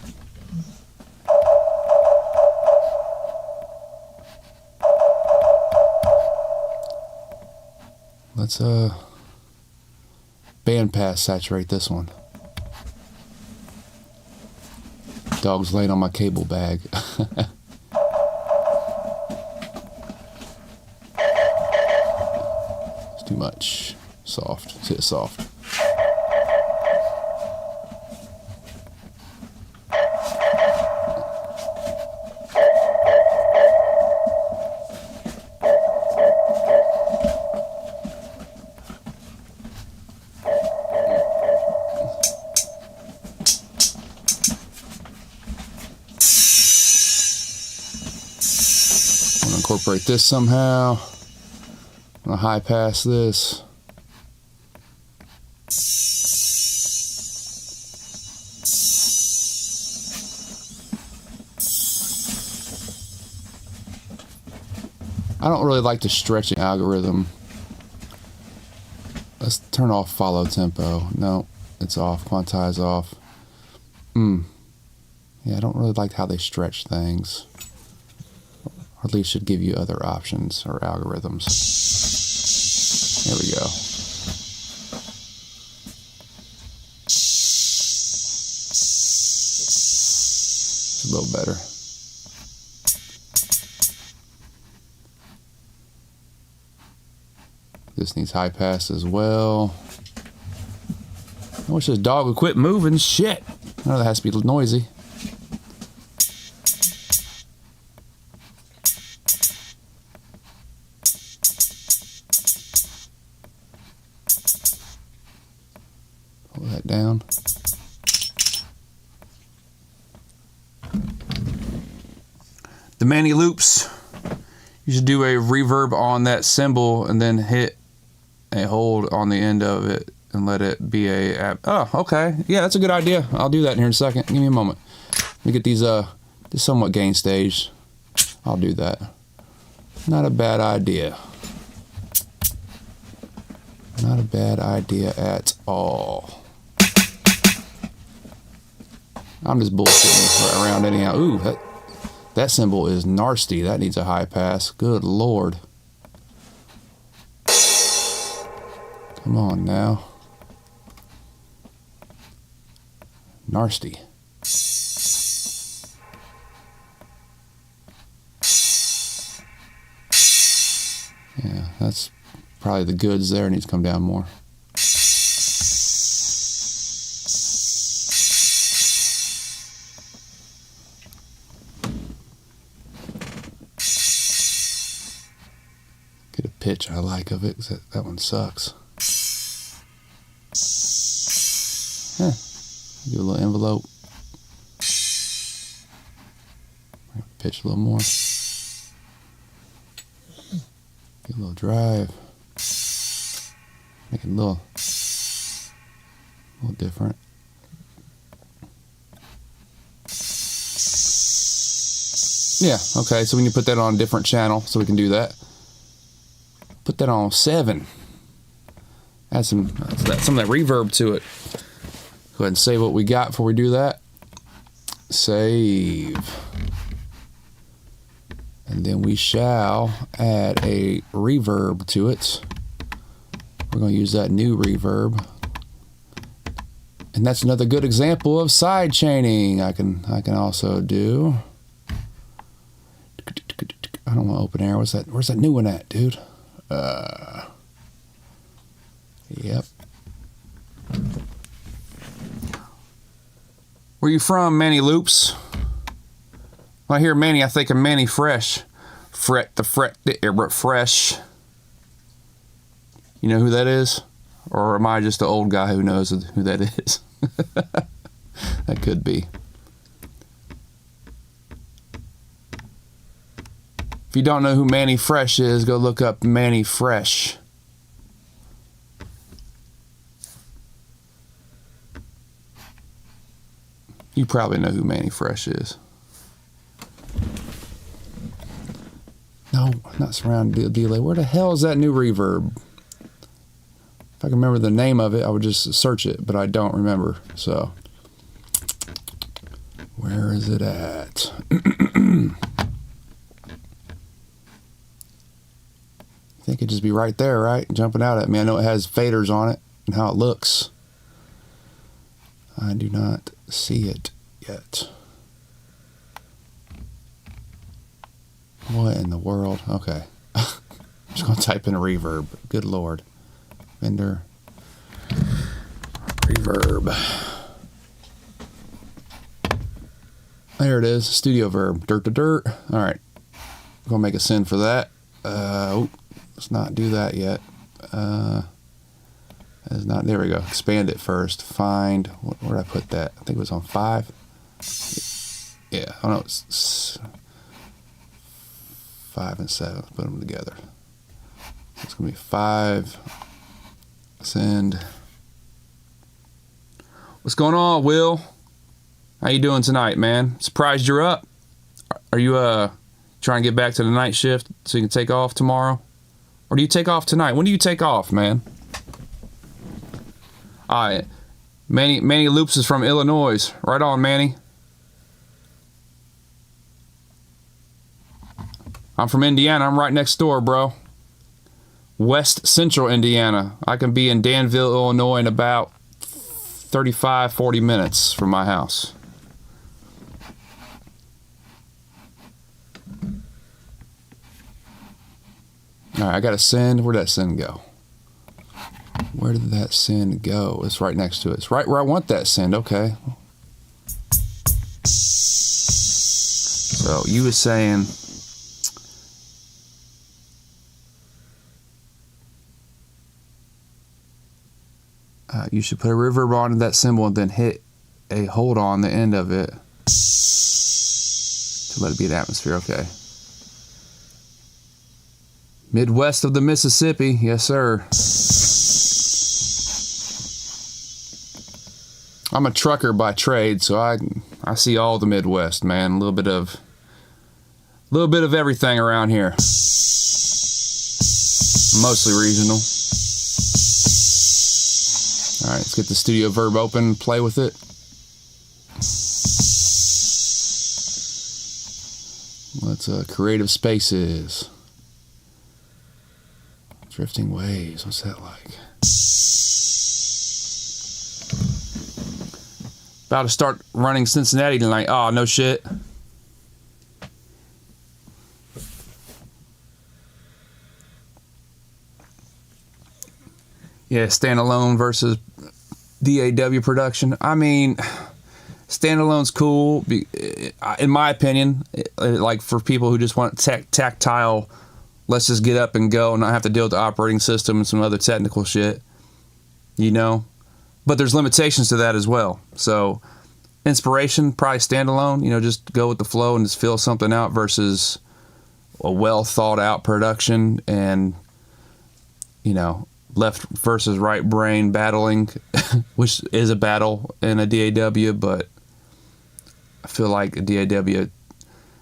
Let's bandpass saturate this one. Dog's laying on my cable bag. It's too much. Soft. Let's hit soft. Incorporate this somehow. I'm gonna high pass this. I don't really like the stretching algorithm. Let's turn off follow tempo. No, it's off. Quantize off. Yeah, I don't really like how they stretch things. Or at least should give you other options or algorithms. There we go. It's a little better. This needs high pass as well. I wish this dog would quit moving. Shit. I know that has to be noisy. Pull that down. The Manny loops. You should do a reverb on that cymbal and then hit a hold on the end of it and let it be a... Oh, okay. Yeah, that's a good idea. I'll do that in here in a second. Give me a moment. Let me get these this somewhat gain stage. I'll do that. Not a bad idea. Not a bad idea at all. I'm just bullshitting around anyhow. Ooh, that cymbal is nasty. That needs a high pass. Good Lord. Come on now. Nasty. Yeah, that's probably the goods there. Needs to come down more. Get a pitch I like of it, 'cause that one sucks. Yeah, do a little envelope. Pitch a little more. Get a little drive. Make it a little different. Yeah, okay, so we need to put that on a different channel so we can do that. Put that on 7. Add some of that reverb to it. Go ahead and save what we got before we do that. Save. And then we shall add a reverb to it. We're going to use that new reverb. And that's another good example of side chaining I can also do. I don't want open air. Where's that new one at, dude? Yep. Where you from, Manny Loops? When I hear Manny, I think of Manny Fresh. Fresh. You know who that is? Or am I just the old guy who knows who that is? That could be. If you don't know who Manny Fresh is, go look up Manny Fresh. You probably know who Manny Fresh is. No, not surround delay. Where the hell is that new reverb? If I can remember the name of it, I would just search it, but I don't remember. So, where is it at? I think it'd just be right there, right? Jumping out at me. I know it has faders on it and how it looks. I do not see it yet. What in the world? Okay. I'm just going to type in reverb. Good Lord. Vendor. Reverb. There it is. Studio verb. Dirt to dirt. All right. I'm going to make a send for that. Let's not do that yet. That's not. There we go. Expand it first. Find. Where did I put that? I think it was on 5. Yeah. Oh no. It's 5 and 7. Let's put them together. It's going to be 5. Send. What's going on, Will? How you doing tonight, man? Surprised you're up. Are you trying to get back to the night shift so you can take off tomorrow? Or do you take off tonight? When do you take off, man? Alright. Manny Loops is from Illinois. Right on, Manny. I'm from Indiana. I'm right next door, bro. West Central Indiana. I can be in Danville, Illinois in about 35, 40 minutes from my house. Alright, I got to send. Where'd that send go? Where did that send go? It's right next to it. It's right where I want that send. Okay. So you were saying... you should put a reverb on that symbol and then hit a hold on the end of it to let it be an atmosphere. Okay. Midwest of the Mississippi. Yes, sir. I'm a trucker by trade, so I see all the Midwest, man. A little bit of everything around here. Mostly regional. All right, let's get the studio verb open, play with it. Let's creative spaces. Drifting waves, what's that like? About to start running Cincinnati tonight. Oh, no shit. Yeah, standalone versus DAW production. I mean, standalone's cool, in my opinion. Like for people who just want tactile, let's just get up and go and not have to deal with the operating system and some other technical shit, you know? But there's limitations to that as well. So inspiration, probably standalone, you know, just go with the flow and just feel something out versus a well thought out production and, you know, left versus right brain battling, which is a battle in a DAW, but I feel like a DAW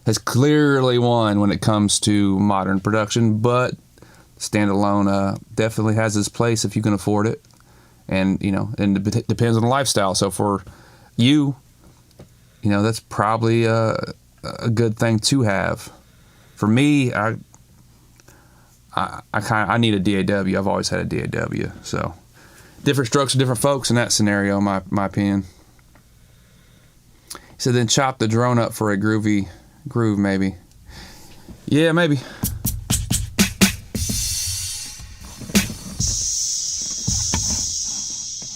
has clearly won when it comes to modern production, but standalone definitely has its place if you can afford it. And, you know, and it depends on the lifestyle. So for you, you know, that's probably a good thing to have. For me, I need a DAW. I've always had a DAW. So different strokes for different folks in that scenario, my opinion. He said then chop the drone up for a groovy groove, maybe. Yeah, maybe.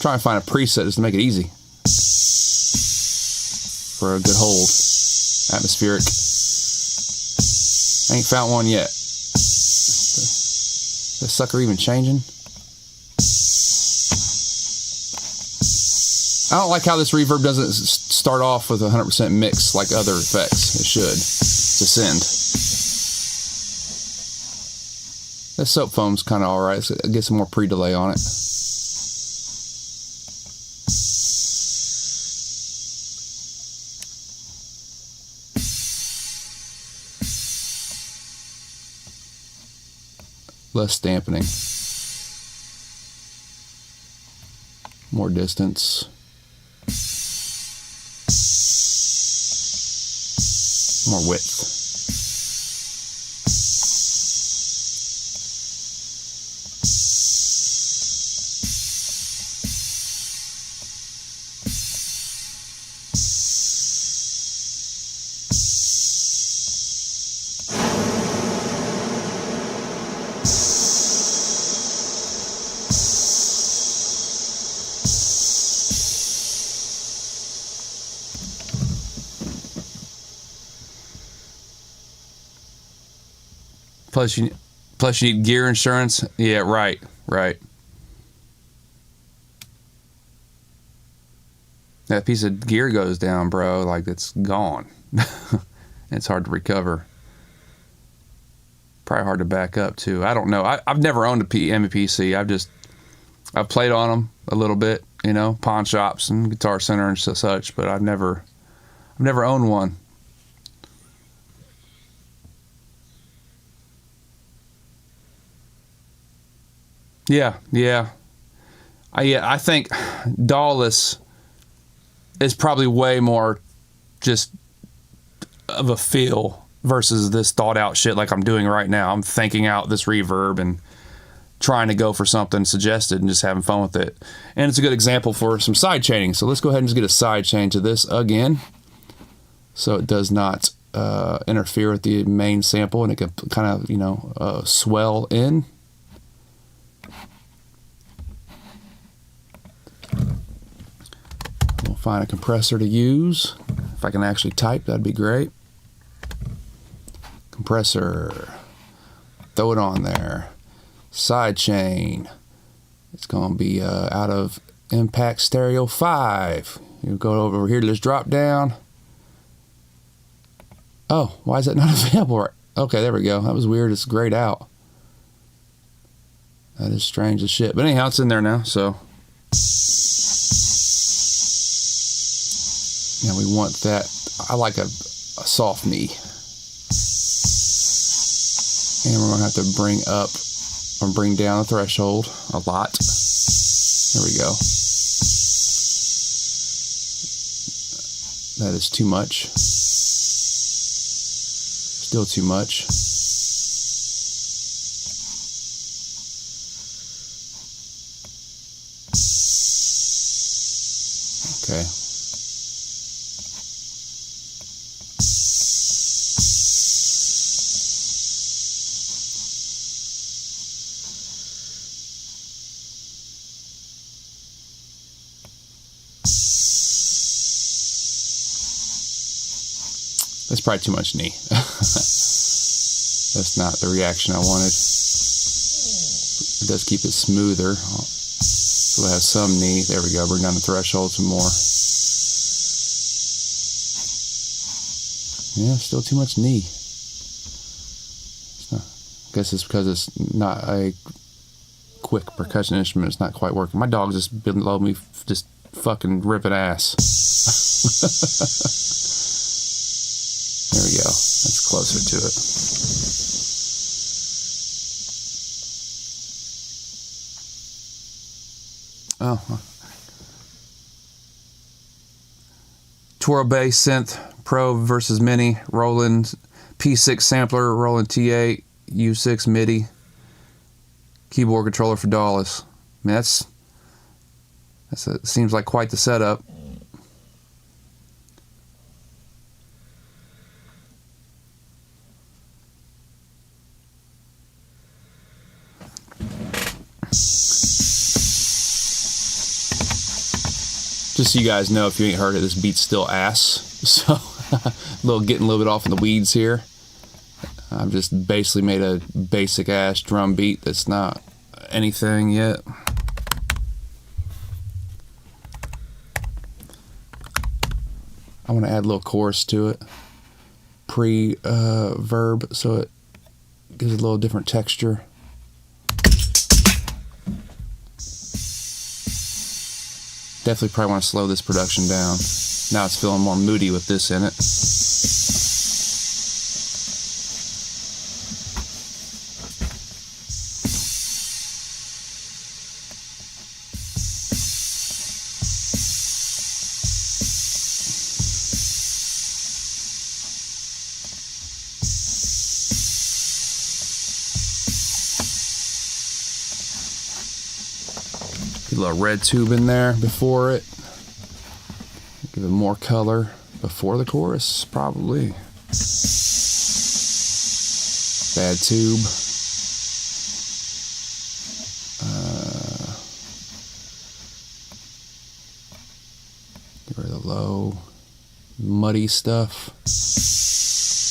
Try and find a preset just to make it easy for a good hold. Atmospheric. I ain't found one yet. Is this sucker even changing? I don't like how this reverb doesn't start off with 100% mix like other effects. It should. It's a send. That soap foam's kind of alright. So get some more pre-delay on it. Less dampening. More distance. More width. Plus you need gear insurance. Yeah, right. That piece of gear goes down, bro. Like, it's gone. It's hard to recover. Probably hard to back up too. I don't know. I've never owned a MPC. I've played on them a little bit, you know, pawn shops and Guitar Center and such, but I've never owned one. Yeah. I think DAWless is probably way more just of a feel versus this thought out shit like I'm doing right now. I'm thinking out this reverb and trying to go for something suggested and just having fun with it. And it's a good example for some side chaining. So let's go ahead and just get a side chain to this again, so it does not interfere with the main sample and it can kind of, you know, swell in. We'll find a compressor to use. If I can actually type, that'd be great. Compressor. Throw it on there. Side chain. It's going to be out of Impact Stereo 5. You go over here to this drop down. Oh, why is that not available? Right? Okay, there we go. That was weird. It's grayed out. That is strange as shit. But anyhow, it's in there now, so. Now we want that. I like a soft knee. And we're going to have to bring up or bring down the threshold a lot. There we go. That is too much. Still too much. Okay. That's probably too much knee. That's not the reaction I wanted. It does keep it smoother. So it has some knee. There we go. Bring down the threshold some more. Yeah, still too much knee. I guess it's because it's not a quick percussion instrument. It's not quite working. My dog's just below me, just fucking ripping ass. There we go. That's closer to it. Oh. Twirl Bass Synth Pro versus Mini, Roland P6 sampler, Roland T8, U6 MIDI, keyboard controller for DAWless. I mean, seems like quite the setup. Just so you guys know, if you ain't heard it, this beat's still ass. So, getting a little bit off in the weeds here. I've just basically made a basic ass drum beat that's not anything yet. I want to add a little chorus to it. Verb, so it gives it a little different texture. Definitely probably want to slow this production down. Now it's feeling more moody with this in it. A little red tube in there before it. Give it more color before the chorus, probably. Bad tube. Get rid of the low, muddy stuff.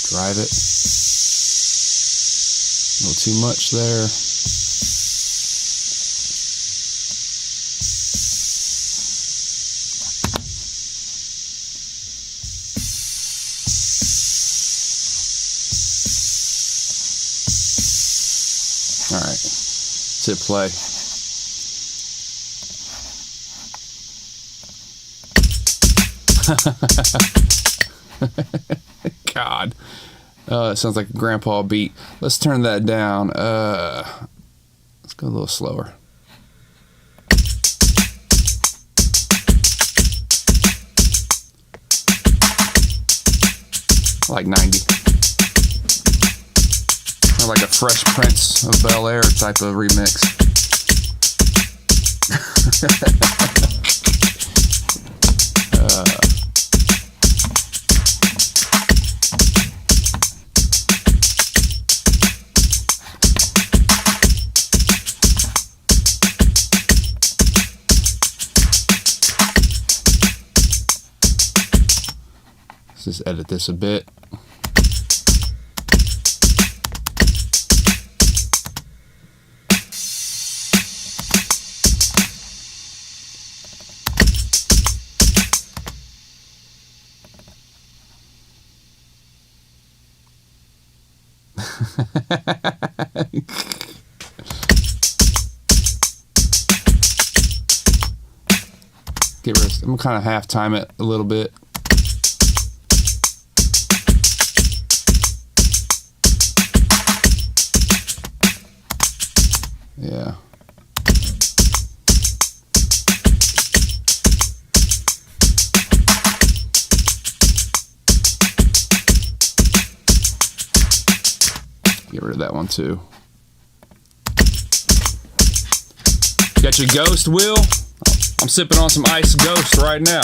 Drive it. A little too much there. All right, let's hit play. God, it sounds like a grandpa beat. Let's turn that down. Let's go a little slower. I like 90. Sounds like a Fresh Prince of Bel-Air type of remix. Let's just edit this a bit. Get rid of, I'm kind of half time it a little bit. Yeah. Get rid of that one too. Got your Ghost, Will? I'm sipping on some Ice Ghost right now.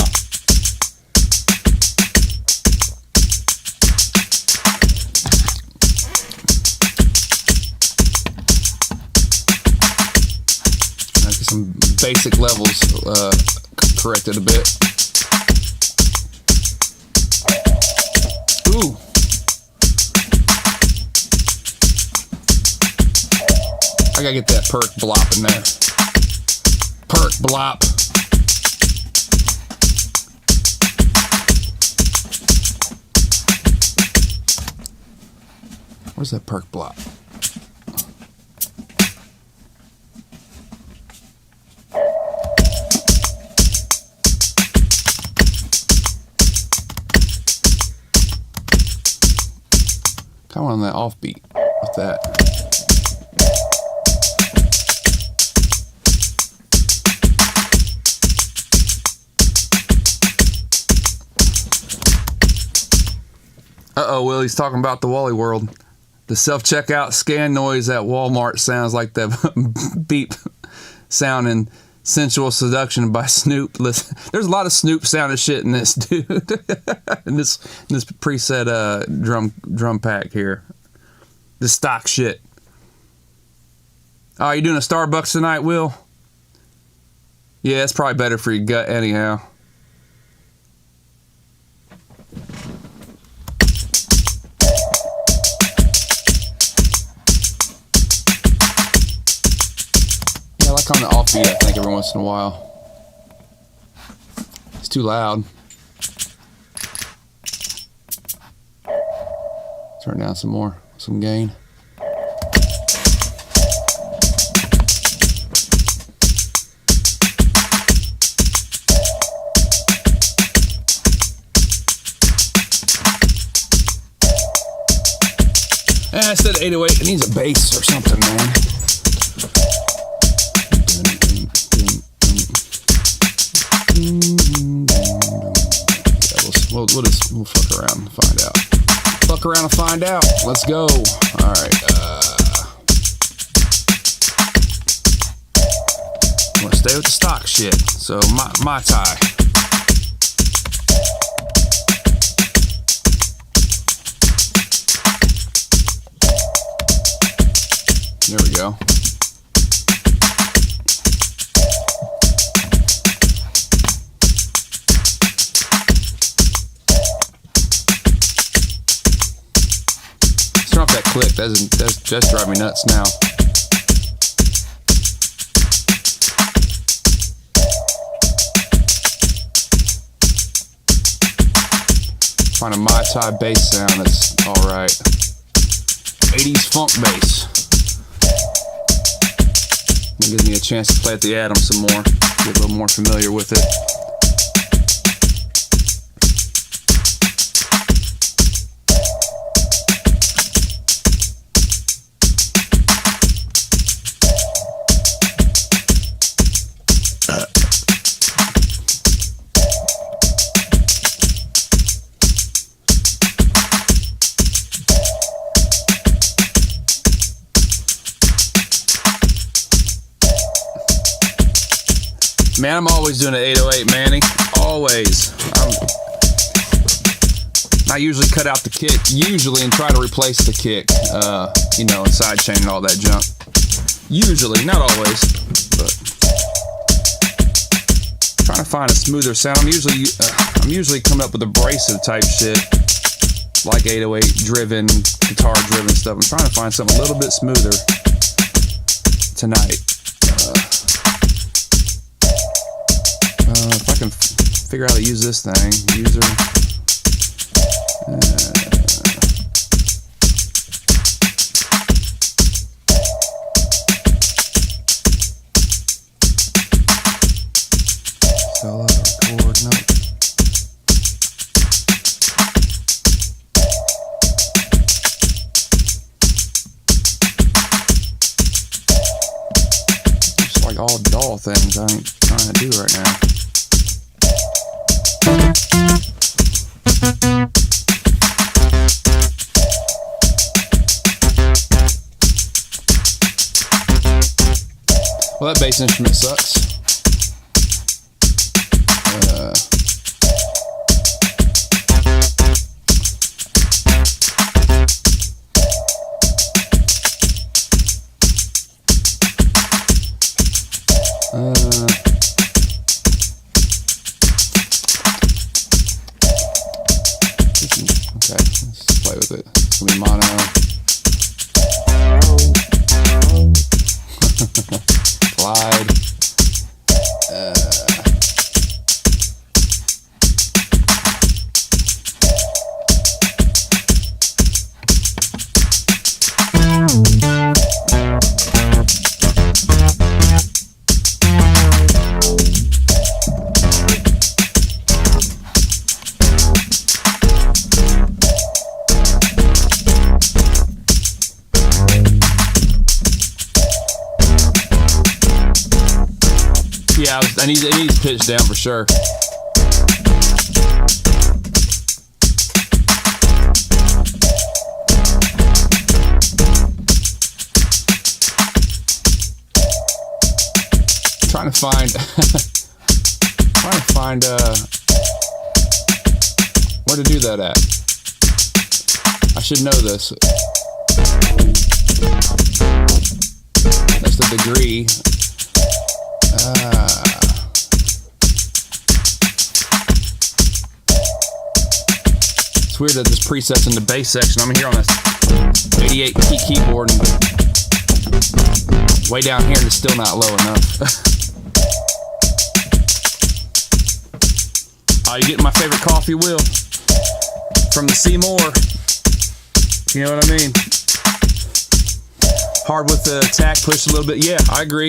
Get some basic levels corrected a bit. Ooh. I gotta get that perk blop in there. Perk blop. Where's that perk blop? Kind of on that offbeat with that. Uh-oh, Will, he's talking about the Wally World. The self-checkout scan noise at Walmart sounds like the beep sound in Sensual Seduction by Snoop. Listen, there's a lot of Snoop sounding shit in this, dude. in this preset drum pack here. This stock shit. Oh, you doing a Starbucks tonight, Will? Yeah, it's probably better for your gut anyhow. I like on the offbeat, I think, every once in a while. It's too loud. Turn down some more, some gain. Instead of 808, it needs a bass or something, man. Yeah, we'll fuck around and find out. Fuck around and find out. Let's go. All right. I'm gonna stay with the stock shit. So my tie. There we go. Turn off that click. That's driving me nuts now. Find a Mai Tai bass sound that's all right. 80s funk bass. It gives me a chance to play at the Atom some more, get a little more familiar with it. Man, I'm always doing an 808, Manny. Always. I usually cut out the kick, and try to replace the kick, and side chain and all that junk. Usually, not always, but trying to find a smoother sound. I'm usually coming up with abrasive type shit, like 808 driven, guitar driven stuff. I'm trying to find something a little bit smoother tonight. If I can figure out how to use this thing, user. Solo, record, no. Just like all dull things I ain't trying to do right now. Well, that bass instrument sucks. Okay, let's play with it. It's gonna be mono. Glide. Yeah, I need pitch down for sure. Trying to find where to do that at. I should know this. That's the degree. It's weird that this preset's in the bass section. I'm here on this 88 key keyboard and way down here and it's still not low enough. Oh, you getting my favorite coffee, Will? From the Seymour. If You know what I mean? Hard with the attack, push a little bit. Yeah, I agree.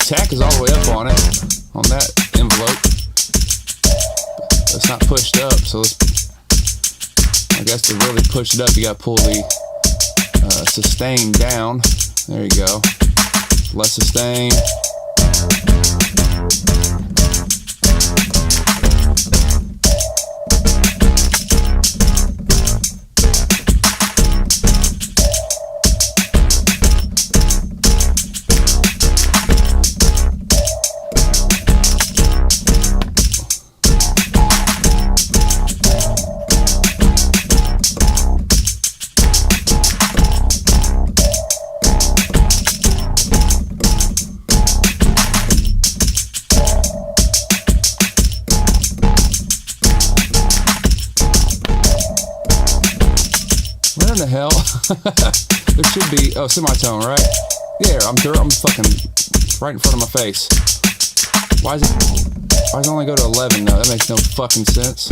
Attack is all the way up on it, on that envelope. It's not pushed up, so I guess to really push it up, you gotta pull the sustain down. There you go. Less sustain. Where in the hell? There should be, oh, semitone, right? Yeah, I'm fucking right in front of my face. Why does it only go to 11? No, that makes no fucking sense.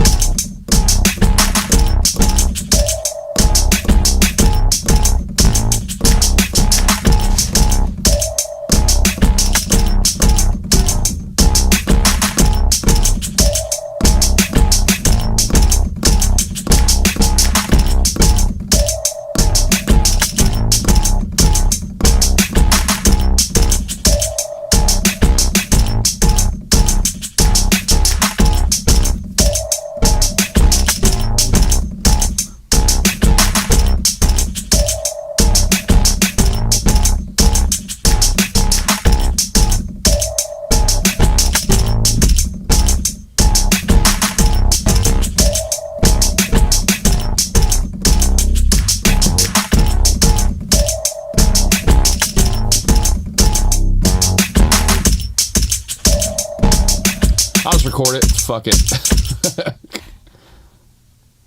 I'll just record it. Fuck it.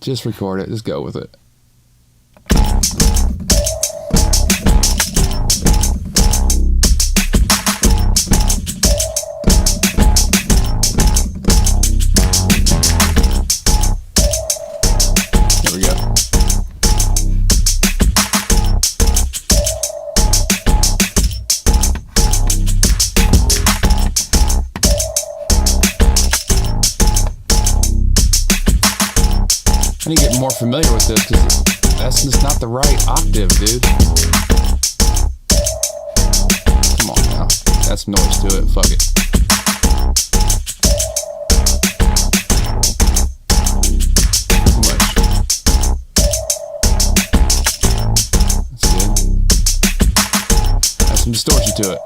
Just record it. Just go with it. There we go. I need to get more familiar with this because that's just not the right octave, dude. Come on now. That's noise to it. Fuck it. Too much. That's good. Has some distortion to it.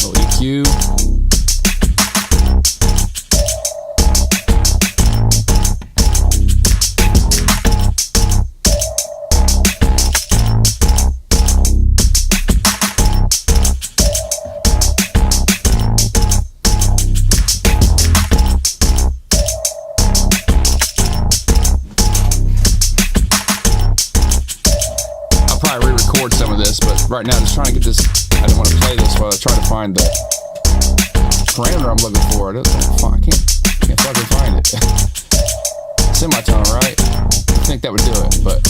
Little EQ. Re-record some of this, but right now just trying to get this. I don't want to play this while I try to find the parameter I'm looking for. I can't fucking find it. Semitone, right? I think that would do it, but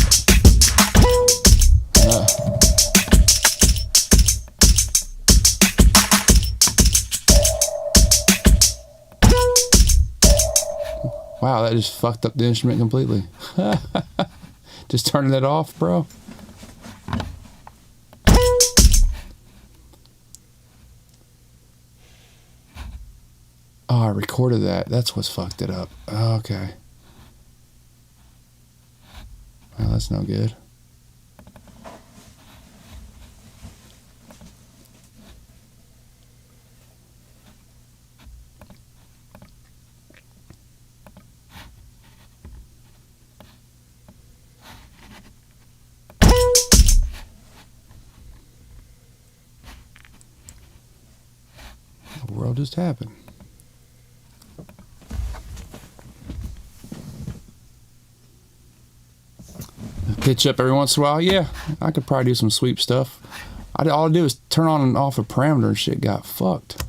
wow, that just fucked up the instrument completely. Just turning it off, bro. Oh, I recorded that. That's what's fucked it up. Okay. Well, that's no good. What the world just happened? pitch up every once in a while. Yeah, I could probably do some sweep stuff. All I do is turn on and off a parameter and shit got fucked.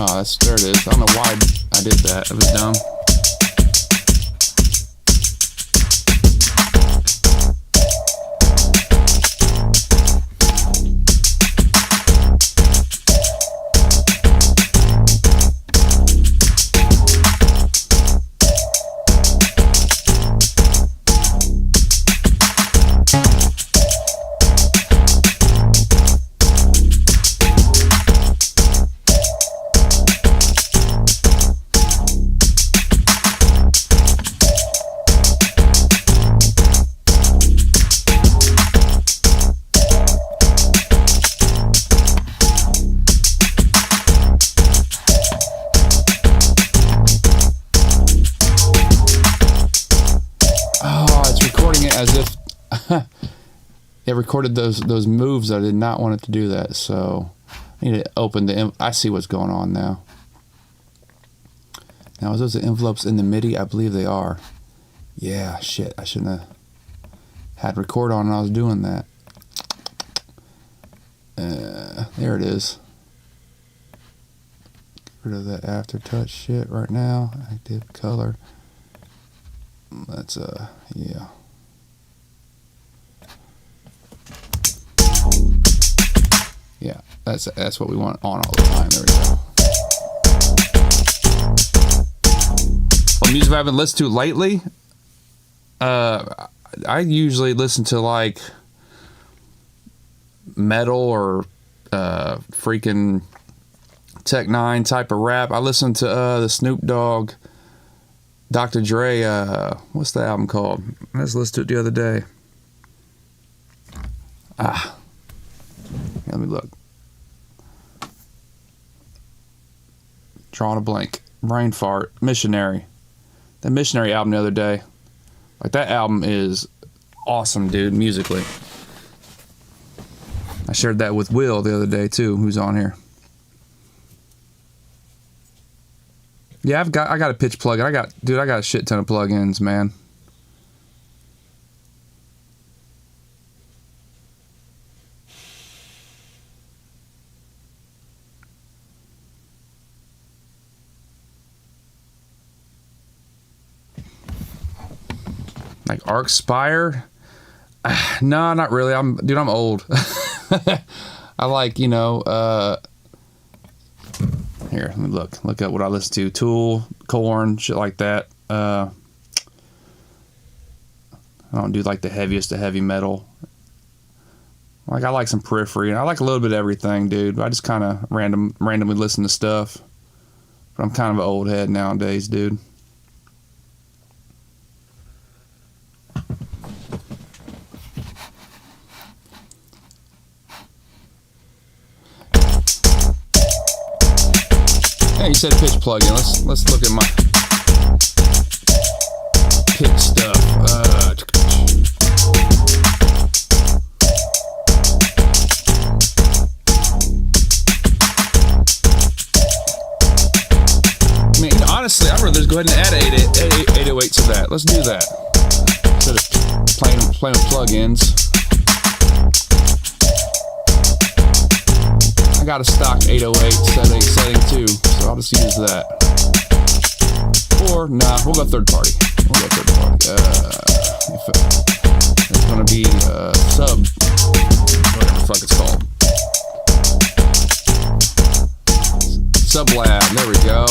Oh, there it is. I don't know why I did that. It was dumb. As if it recorded those moves. I did not want it to do that, so I need to open the. I see what's going on now. Now, is those the envelopes in the MIDI? I believe they are. Yeah, shit. I shouldn't have had record on when I was doing that. There it is. Get rid of that aftertouch shit right now. Active color. Let's yeah. Yeah, that's what we want on all the time. There we go. Well, music I haven't listened to lately. I usually listen to like metal or freaking Tech Nine type of rap. I listen to the Snoop Dogg, Dr. Dre. What's the album called? I just listened to it the other day. Let me look. Drawing a blank. Brain fart. Missionary. That Missionary album the other day. Like, that album is awesome, dude, musically. I shared that with Will the other day, too, who's on here. Yeah, I got a pitch plugin. I got a shit ton of plugins, man. Like Arcspire? No, not really. I'm old. I like, here, let me look at what I listen to. Tool, Korn, shit like that. I don't do like the heaviest of heavy metal. Like, I like some Periphery, and I like a little bit of everything, dude. I just kind of randomly listen to stuff. But I'm kind of an old head nowadays, dude. Yeah, you said pitch plugin. Let's look at my pitch stuff. I mean, honestly, I'd rather just go ahead and add 808 to that. Let's do that instead of playing with plugins. I got a stock 808 setting too, so I'll just use that. Or, nah, we'll go third party. If it's gonna be sub, whatever the fuck it's called. Sublab, there we go.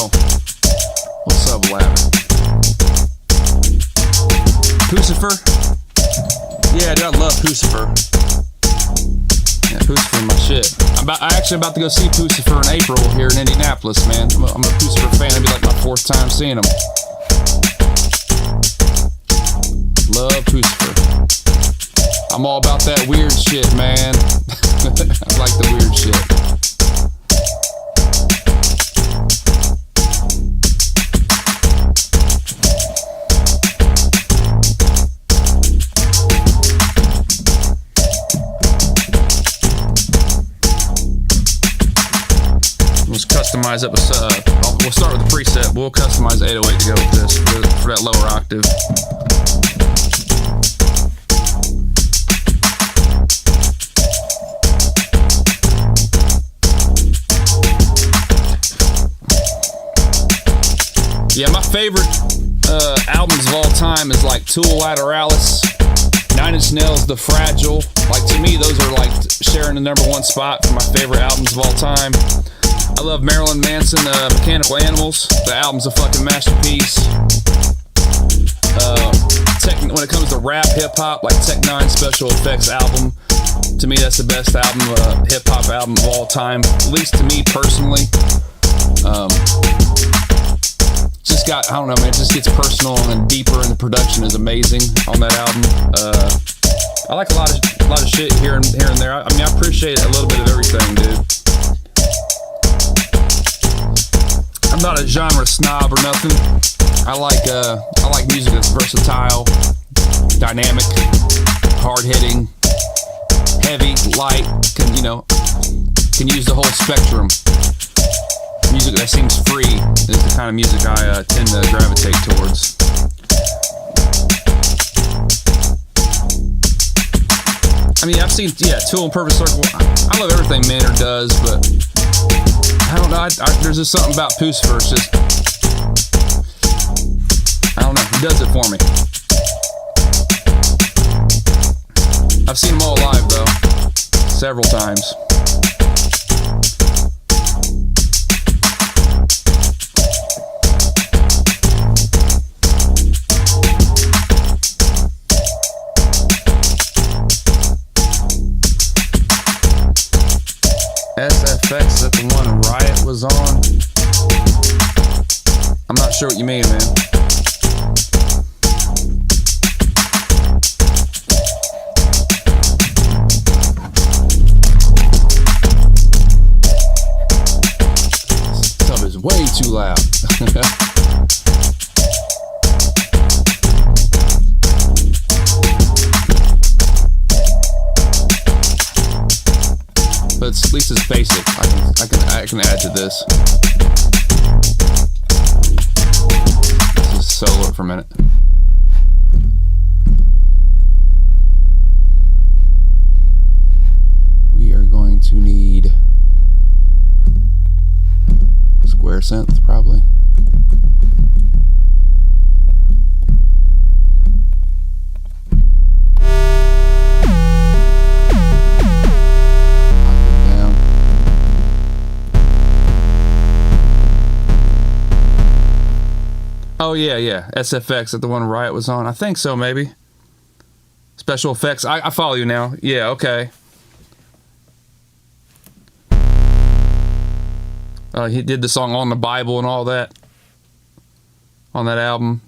What's Sublab? Pucifer? Yeah, dude, I love Pucifer. Yeah, Pucifer, my shit. I'm actually about to go see Pucifer in April here in Indianapolis, man. I'm a Pucifer fan. It'll be like my 4th time seeing him. Love Pucifer. I'm all about that weird shit, man. I like the weird shit. customize it. We'll start with the preset. We'll customize 808 to go with this for that lower octave. Yeah, my favorite albums of all time is like Tool, Lateralis, 9 Inch Nails, The Fragile. Like, to me, those are like sharing the #1 spot for my favorite albums of all time. I love Marilyn Manson, Mechanical Animals. The album's a fucking masterpiece. When it comes to rap, hip-hop, like Tech Nine Special Effects album, to me that's the best album, hip-hop album of all time, at least to me personally. I don't know, man, it just gets personal and deeper, and the production is amazing on that album. I like a lot of shit here and there. I mean, I appreciate a little bit of everything, dude. I'm not a genre snob or nothing. I like music that's versatile, dynamic, hard-hitting, heavy, light, can use the whole spectrum. Music that seems free is the kind of music I tend to gravitate towards. I mean, I've seen, Tool and Perfect Circle. I love everything Maynard does, but I don't know. There's just something about Pucifer. It's just, I don't know. He does it for me. I've seen them all live, though, several times. SFX, is that the one Riot was on? I'm not sure what you mean, man. This tub is way too loud. But at least it's basic. I can add to this. Let's just solo it for a minute. We are going to need square synth, probably. Oh, yeah. SFX, is that the one Riot was on? I think so, maybe. Special Effects. I follow you now. Yeah, okay. He did the song On the Bible and all that on that album.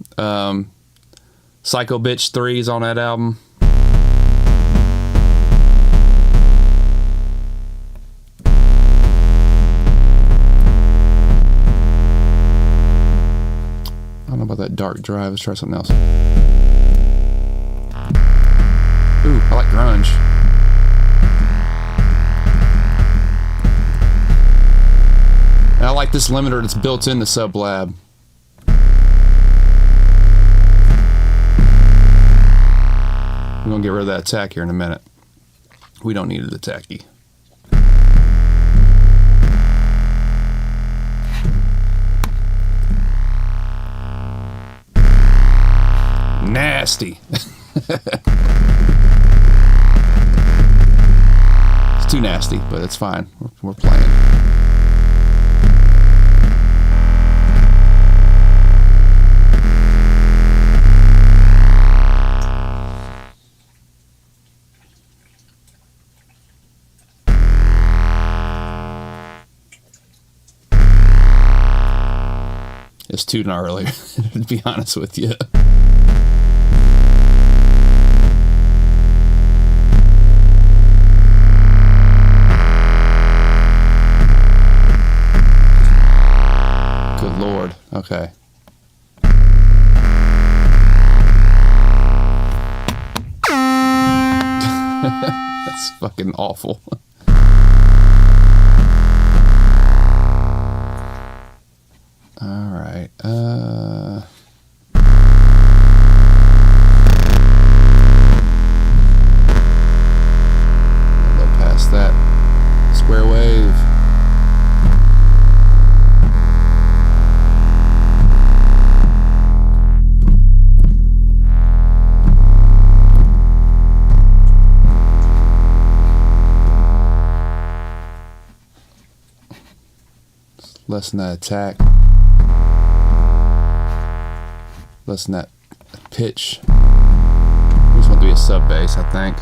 Psycho Bitch 3's on that album. I don't know about that dark drive. Let's try something else. Ooh, I like grunge. And I like this limiter that's built into Sublab. We're gonna get rid of that attack here in a minute. We don't need it attacky. Nasty. It's too nasty, but it's fine. We're playing. It's too gnarly, to be honest with you. Good Lord. Okay. That's fucking awful. All right. Go past that square wave. Lessen that attack. Lessen that pitch. We just want to be a sub bass, I think.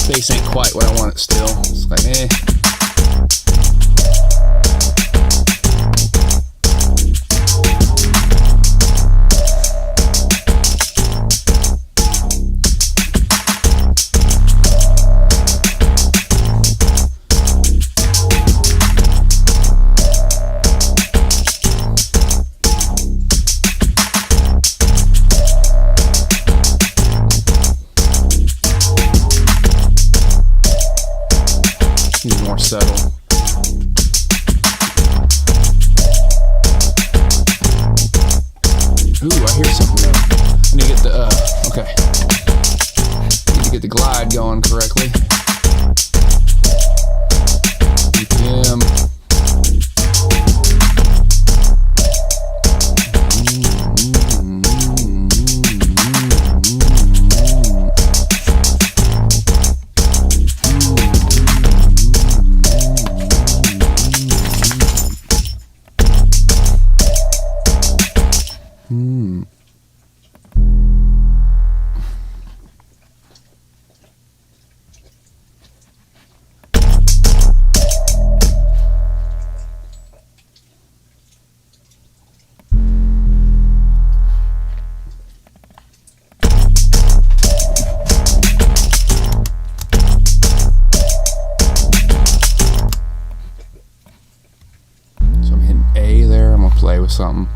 Bass ain't quite what I want it still. It's like, eh. Need more subtle. Ooh, I hear something though. I need to get the, okay. Need to get the glide going correctly. BPM. Play with something.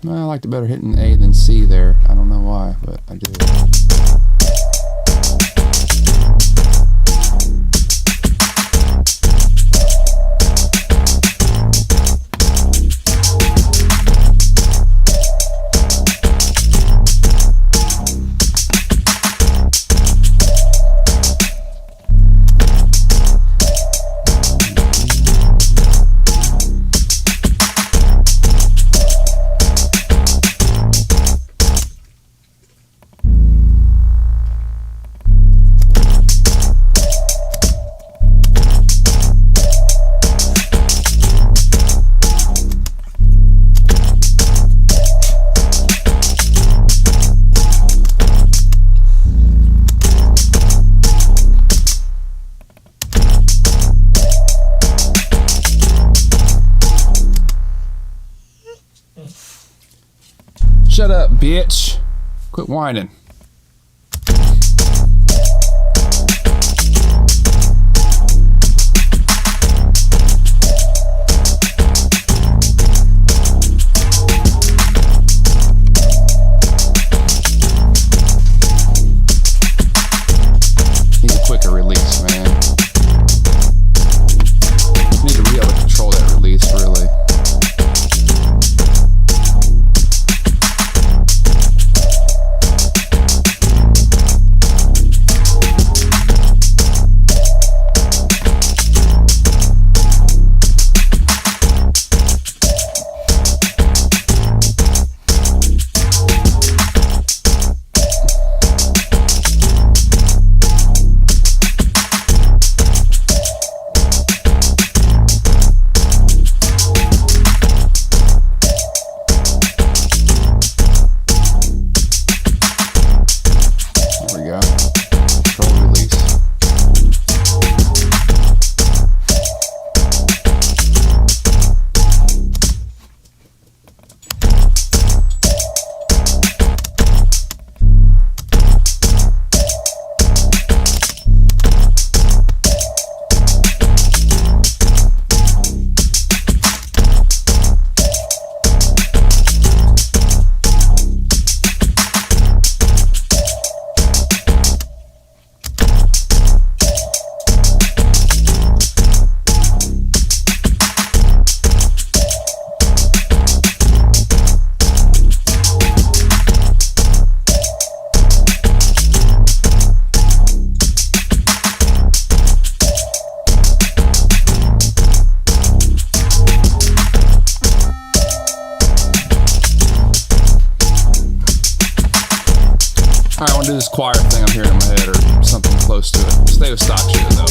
I liked it better hitting A than C there. I don't know why, but I did. bitch. Quit whining. Need a quicker release, man. Need to be able to control that release, really. Alright, I want to do this choir thing I'm hearing in my head, or something close to it. Stay with stock shit, though.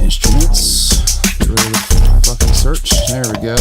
Instruments. Get rid of the fucking search. There we go.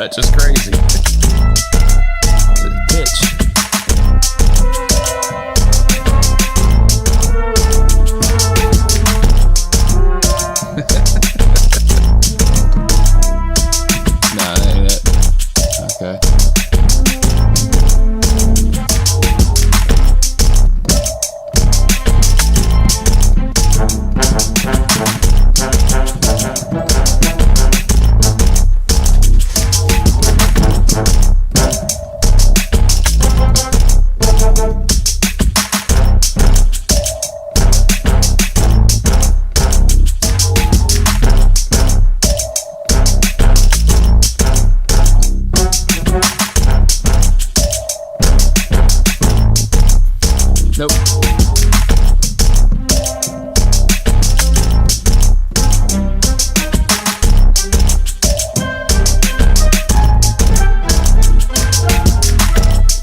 touch. It's crazy. The pitch. No, that ain't it. Okay. Nope.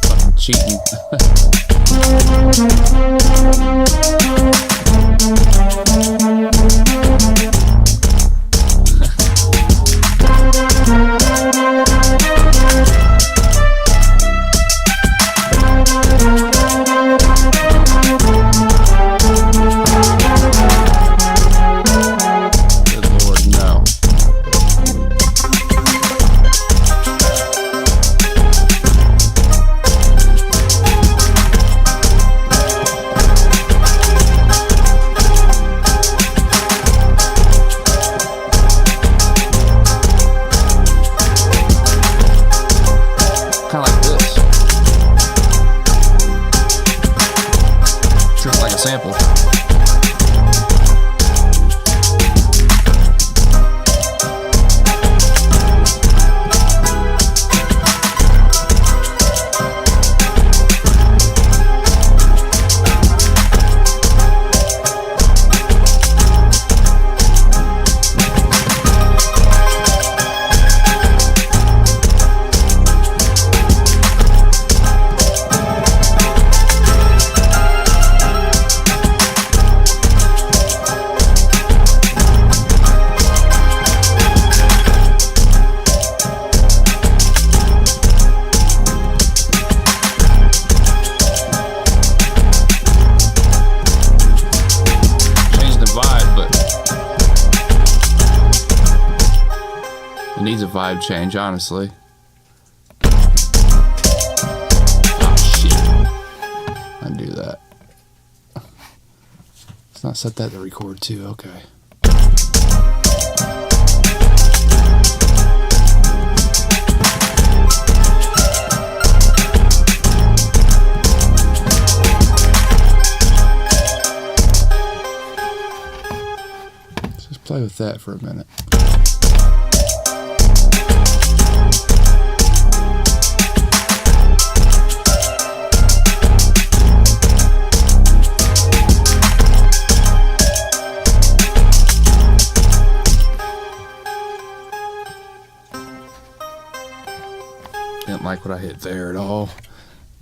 Fucking cheating. Kind of like this. Just like a sample. It needs a vibe change, honestly. Oh, shit. Undo that. Let's not set that to record, too. Okay. Let's just play with that for a minute. Didn't like what I hit there at all.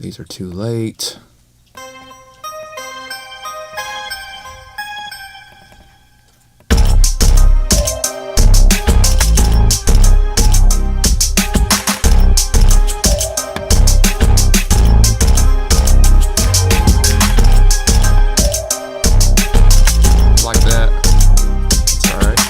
These are too late. Like that. It's all right.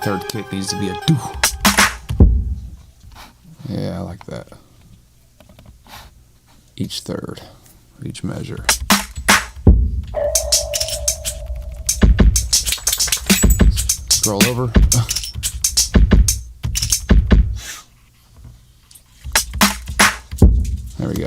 Third kick needs to be a do. Yeah, I like that. Each third, each measure. Scroll over. There we go.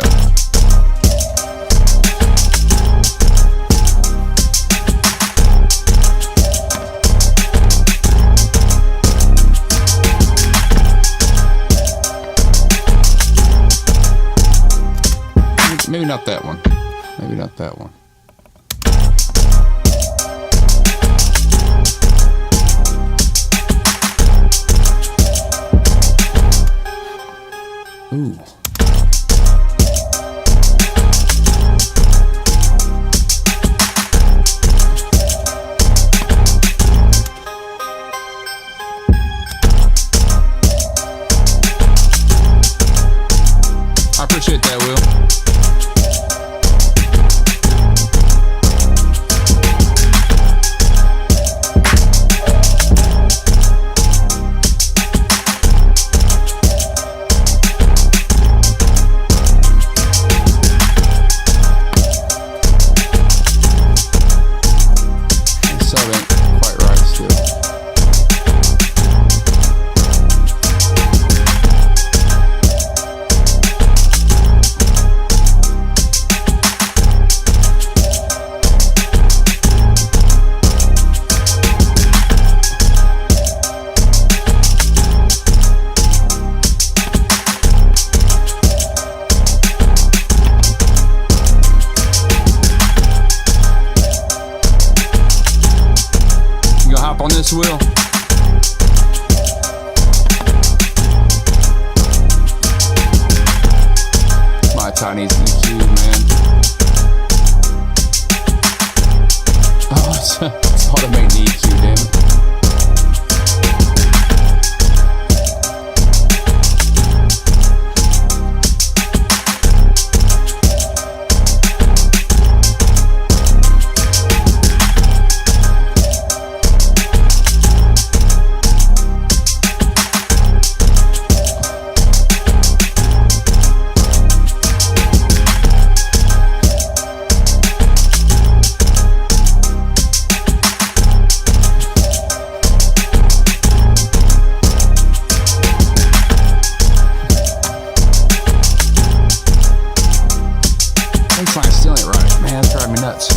Maybe not that one. Maybe not that one. Ooh. I appreciate that, Will. On this wheel. My tiny EQ, man. Oh, it's automating the EQ, damn it. Still ain't right, man. That's driving me nuts.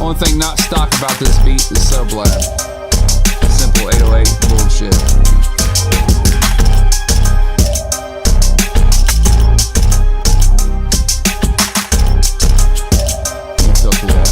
Only thing not stock about this beat is sublab. Simple 808 bullshit. Can't filter that.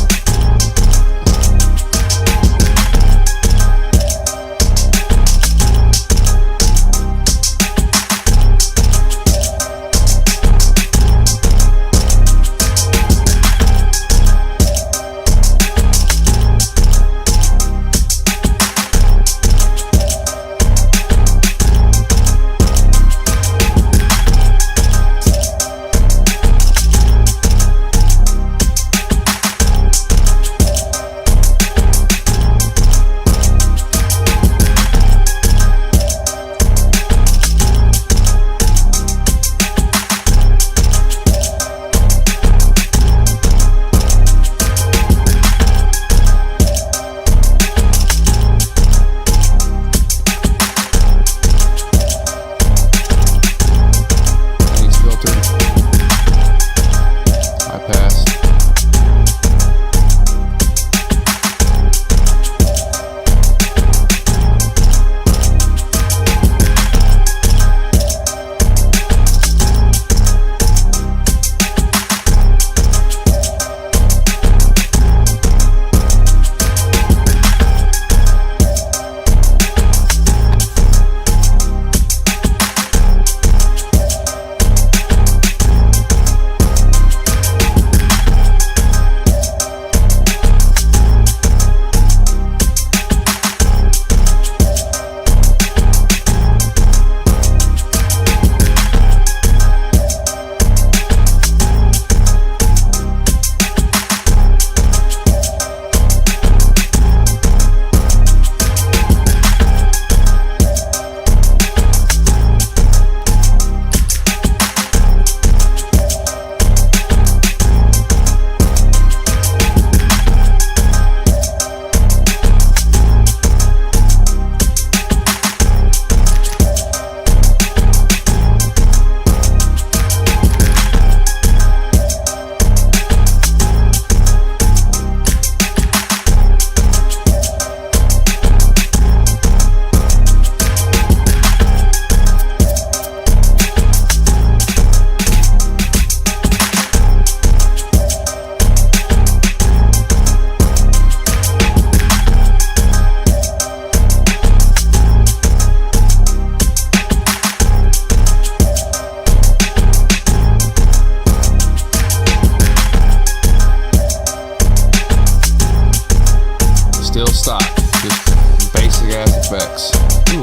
Still stock, just basic ass effects. Ooh,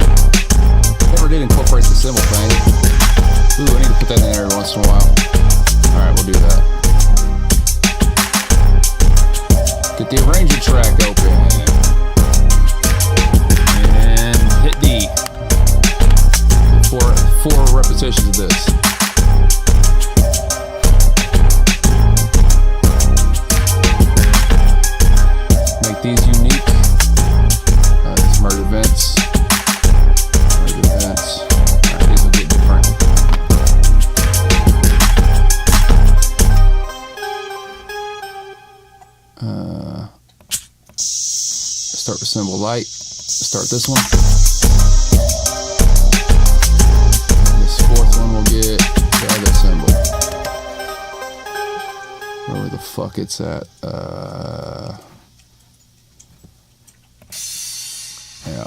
never did incorporate the cymbal thing. Ooh, I need to put that in there every once in a while. Alright, we'll do that. Get the arranger track open. And hit D. Four repetitions of this. Make these unique. These merge events. Alright, these will get different. Start with cymbal light. Start this one. And this fourth one will get the other cymbal. Where the fuck it's at? Yeah.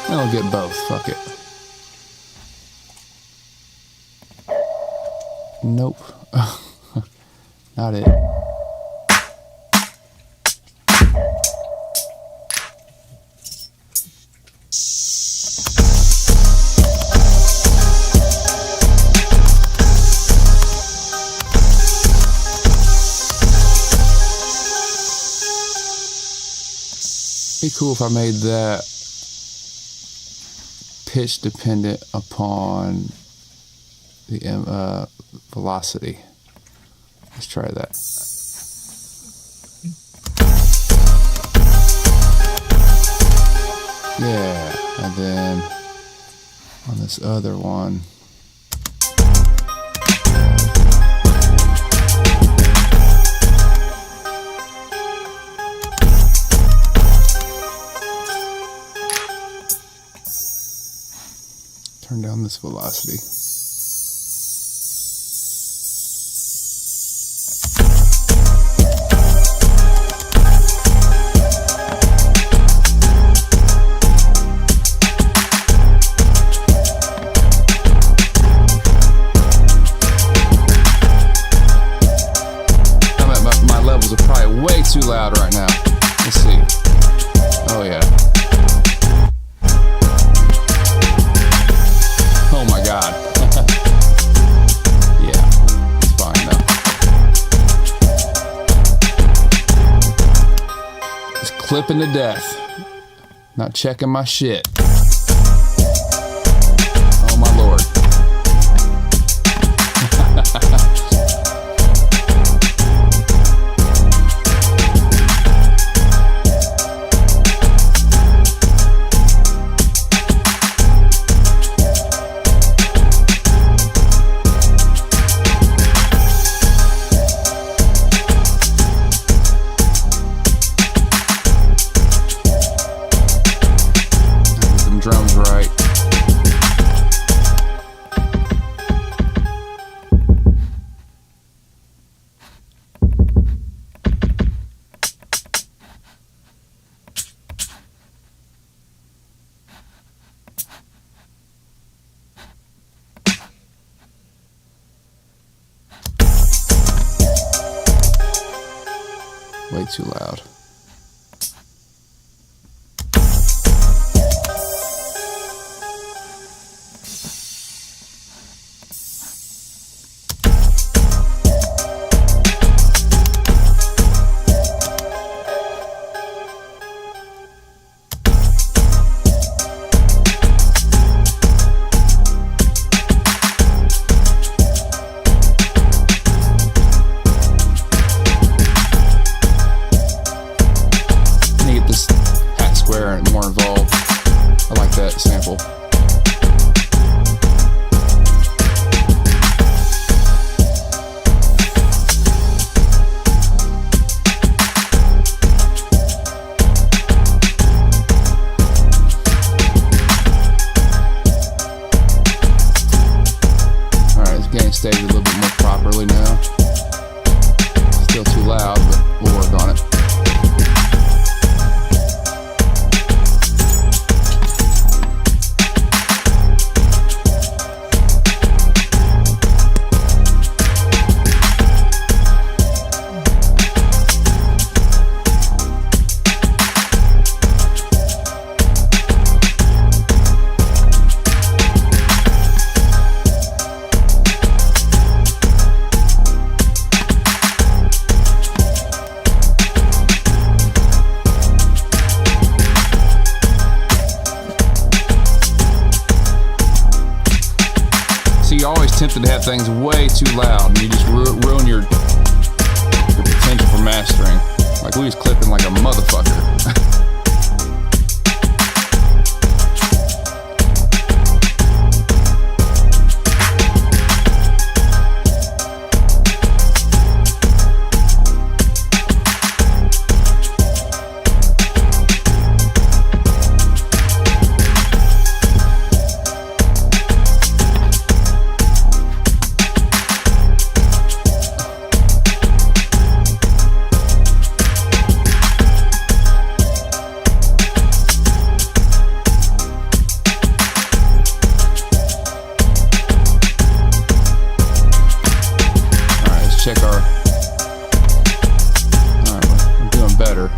I'll get both. Fuck it. Nope. Not it. Be cool if I made that pitch dependent upon the velocity. Let's try that. Yeah, and then on this other one, turn down this velocity. My levels are probably way too loud right now. Let's see. Oh yeah. Oh my god. Yeah, it's fine now. Just clipping to death. Not checking my shit. Oh my lord. Drums right. Way too loud. And more involved. I like that sample. Alright, this gain stage a little bit more properly now. Still too loud, but we'll work on it. you're always tempted to have things way too loud, and you just ruin your potential for mastering. Like, we was clipping like a motherfucker. Check our, alright, we're doing better.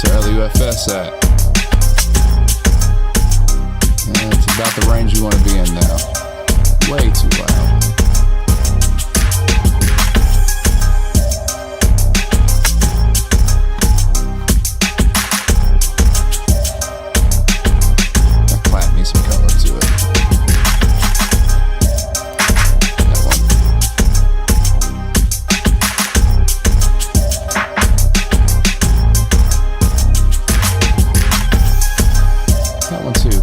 LUFS at. And it's about the range you want to be in now. Way too loud. That clap needs some color to it. That one. That one too.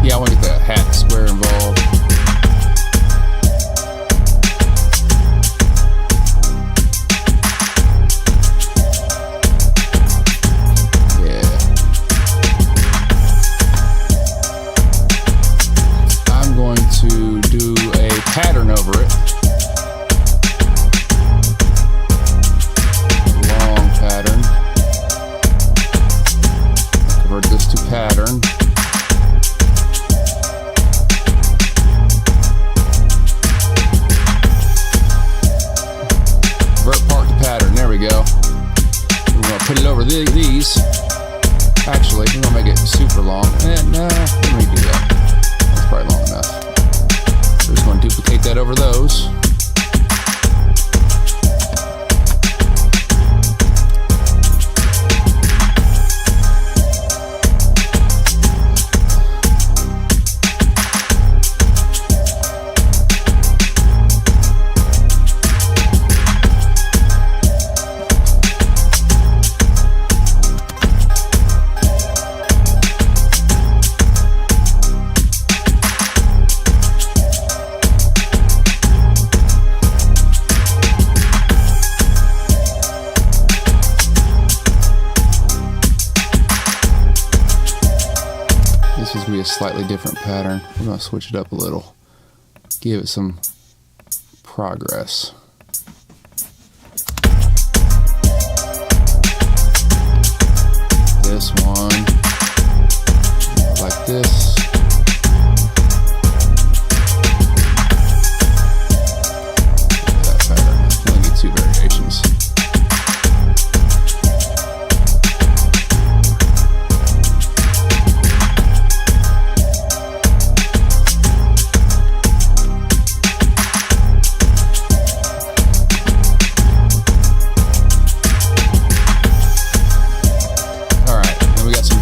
Yeah, I want to get the hat square involved. Yeah. I'm going to do a pattern over it. A long pattern. Convert this to pattern. There we go. We're going to put it over these. Actually, we're going to make it super long. Nah, let me do that. That's probably long enough. We're just going to duplicate that over those. This is going to be a slightly different pattern. We're going to switch it up a little. Give it some progress. This one, like this. That pattern. I only get 2 variations.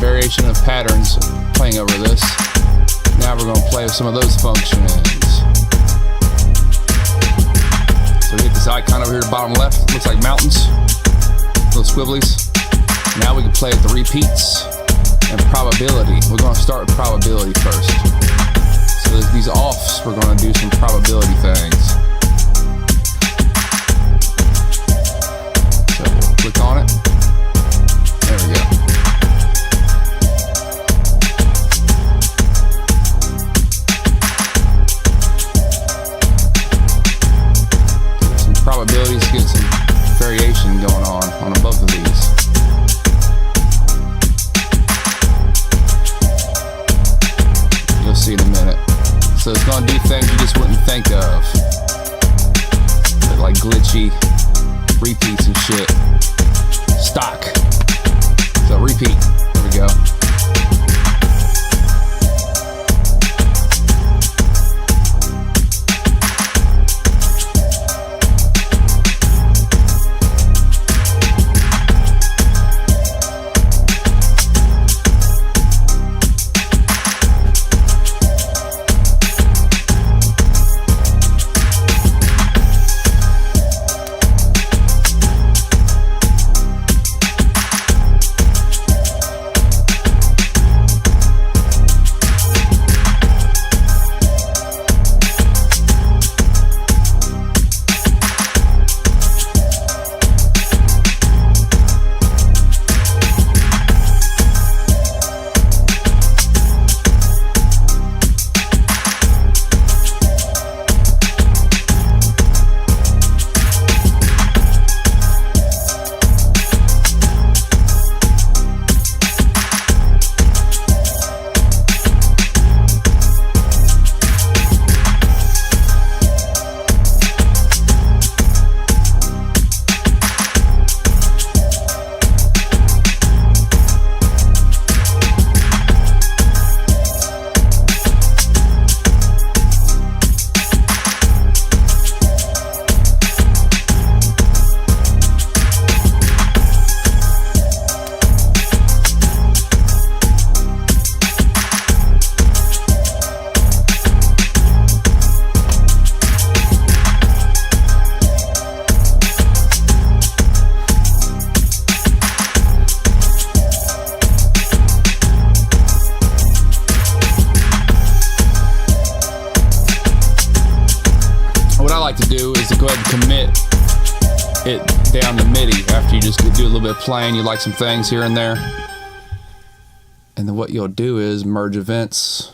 Variation of patterns playing over this. Now we're going to play with some of those functions. So we get this icon over here at the bottom left. It looks like mountains, little squibblies. Now we can play with the repeats and probability. We're going to start with probability first. So there's these offs, we're going to do some probability things. So we'll click on it. There we go. Probabilities get some variation going on both of these. You'll see in a minute. So it's going to do things you just wouldn't think of, like glitchy repeats and shit. Stock. So repeat. There we go. like to do is to go ahead and commit it down to MIDI after you just do a little bit of playing. You like some things here and there. And then what you'll do is merge events.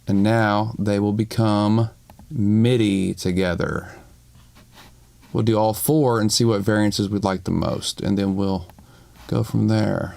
And now they will become MIDI together. We'll do all four and see what variances we'd like the most. And then we'll go from there.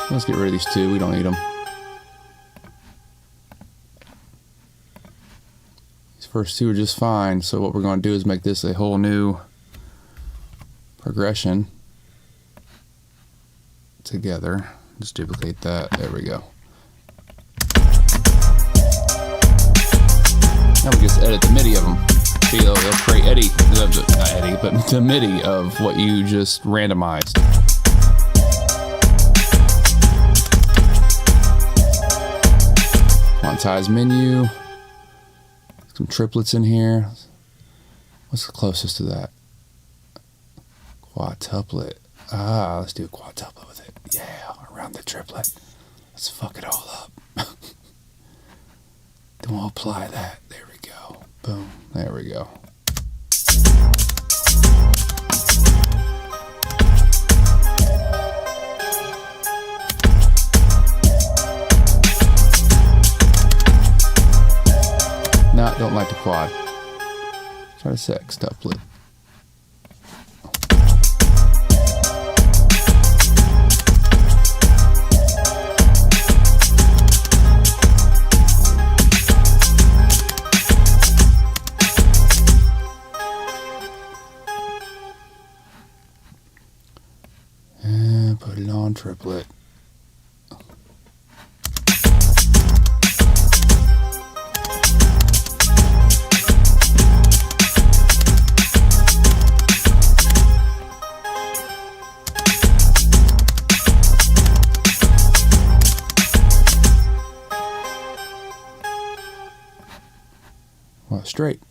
Let's get rid of these two. We don't need them. These first two are just fine. So what we're going to do is make this a whole new progression together. Just duplicate that. There we go. Now we just edit the MIDI of them. See, they'll create not Eddie, but the MIDI of what you just randomized. Quantize menu. Some triplets in here. What's the closest to that? Quadtuplet. Let's do a quadtuplet with it. Yeah, around the triplet. Let's fuck it all up. Then we'll apply that. There we go. Boom. There we go. No, don't like the quad. Try the sextuplet. And put it on triplet. Well, straight.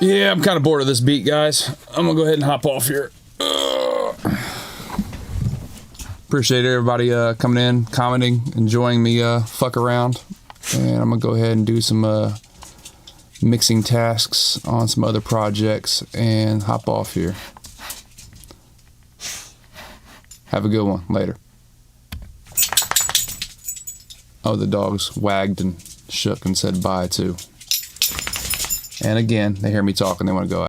Yeah, I'm kind of bored of this beat, guys. I'm gonna go ahead and hop off here. Appreciate everybody coming in, commenting, enjoying me fuck around. And I'm gonna go ahead and do some mixing tasks on some other projects and hop off here. Have a good one. Later. Oh, the dogs wagged and shook and said bye too. And again, they hear me talking, they want to go out.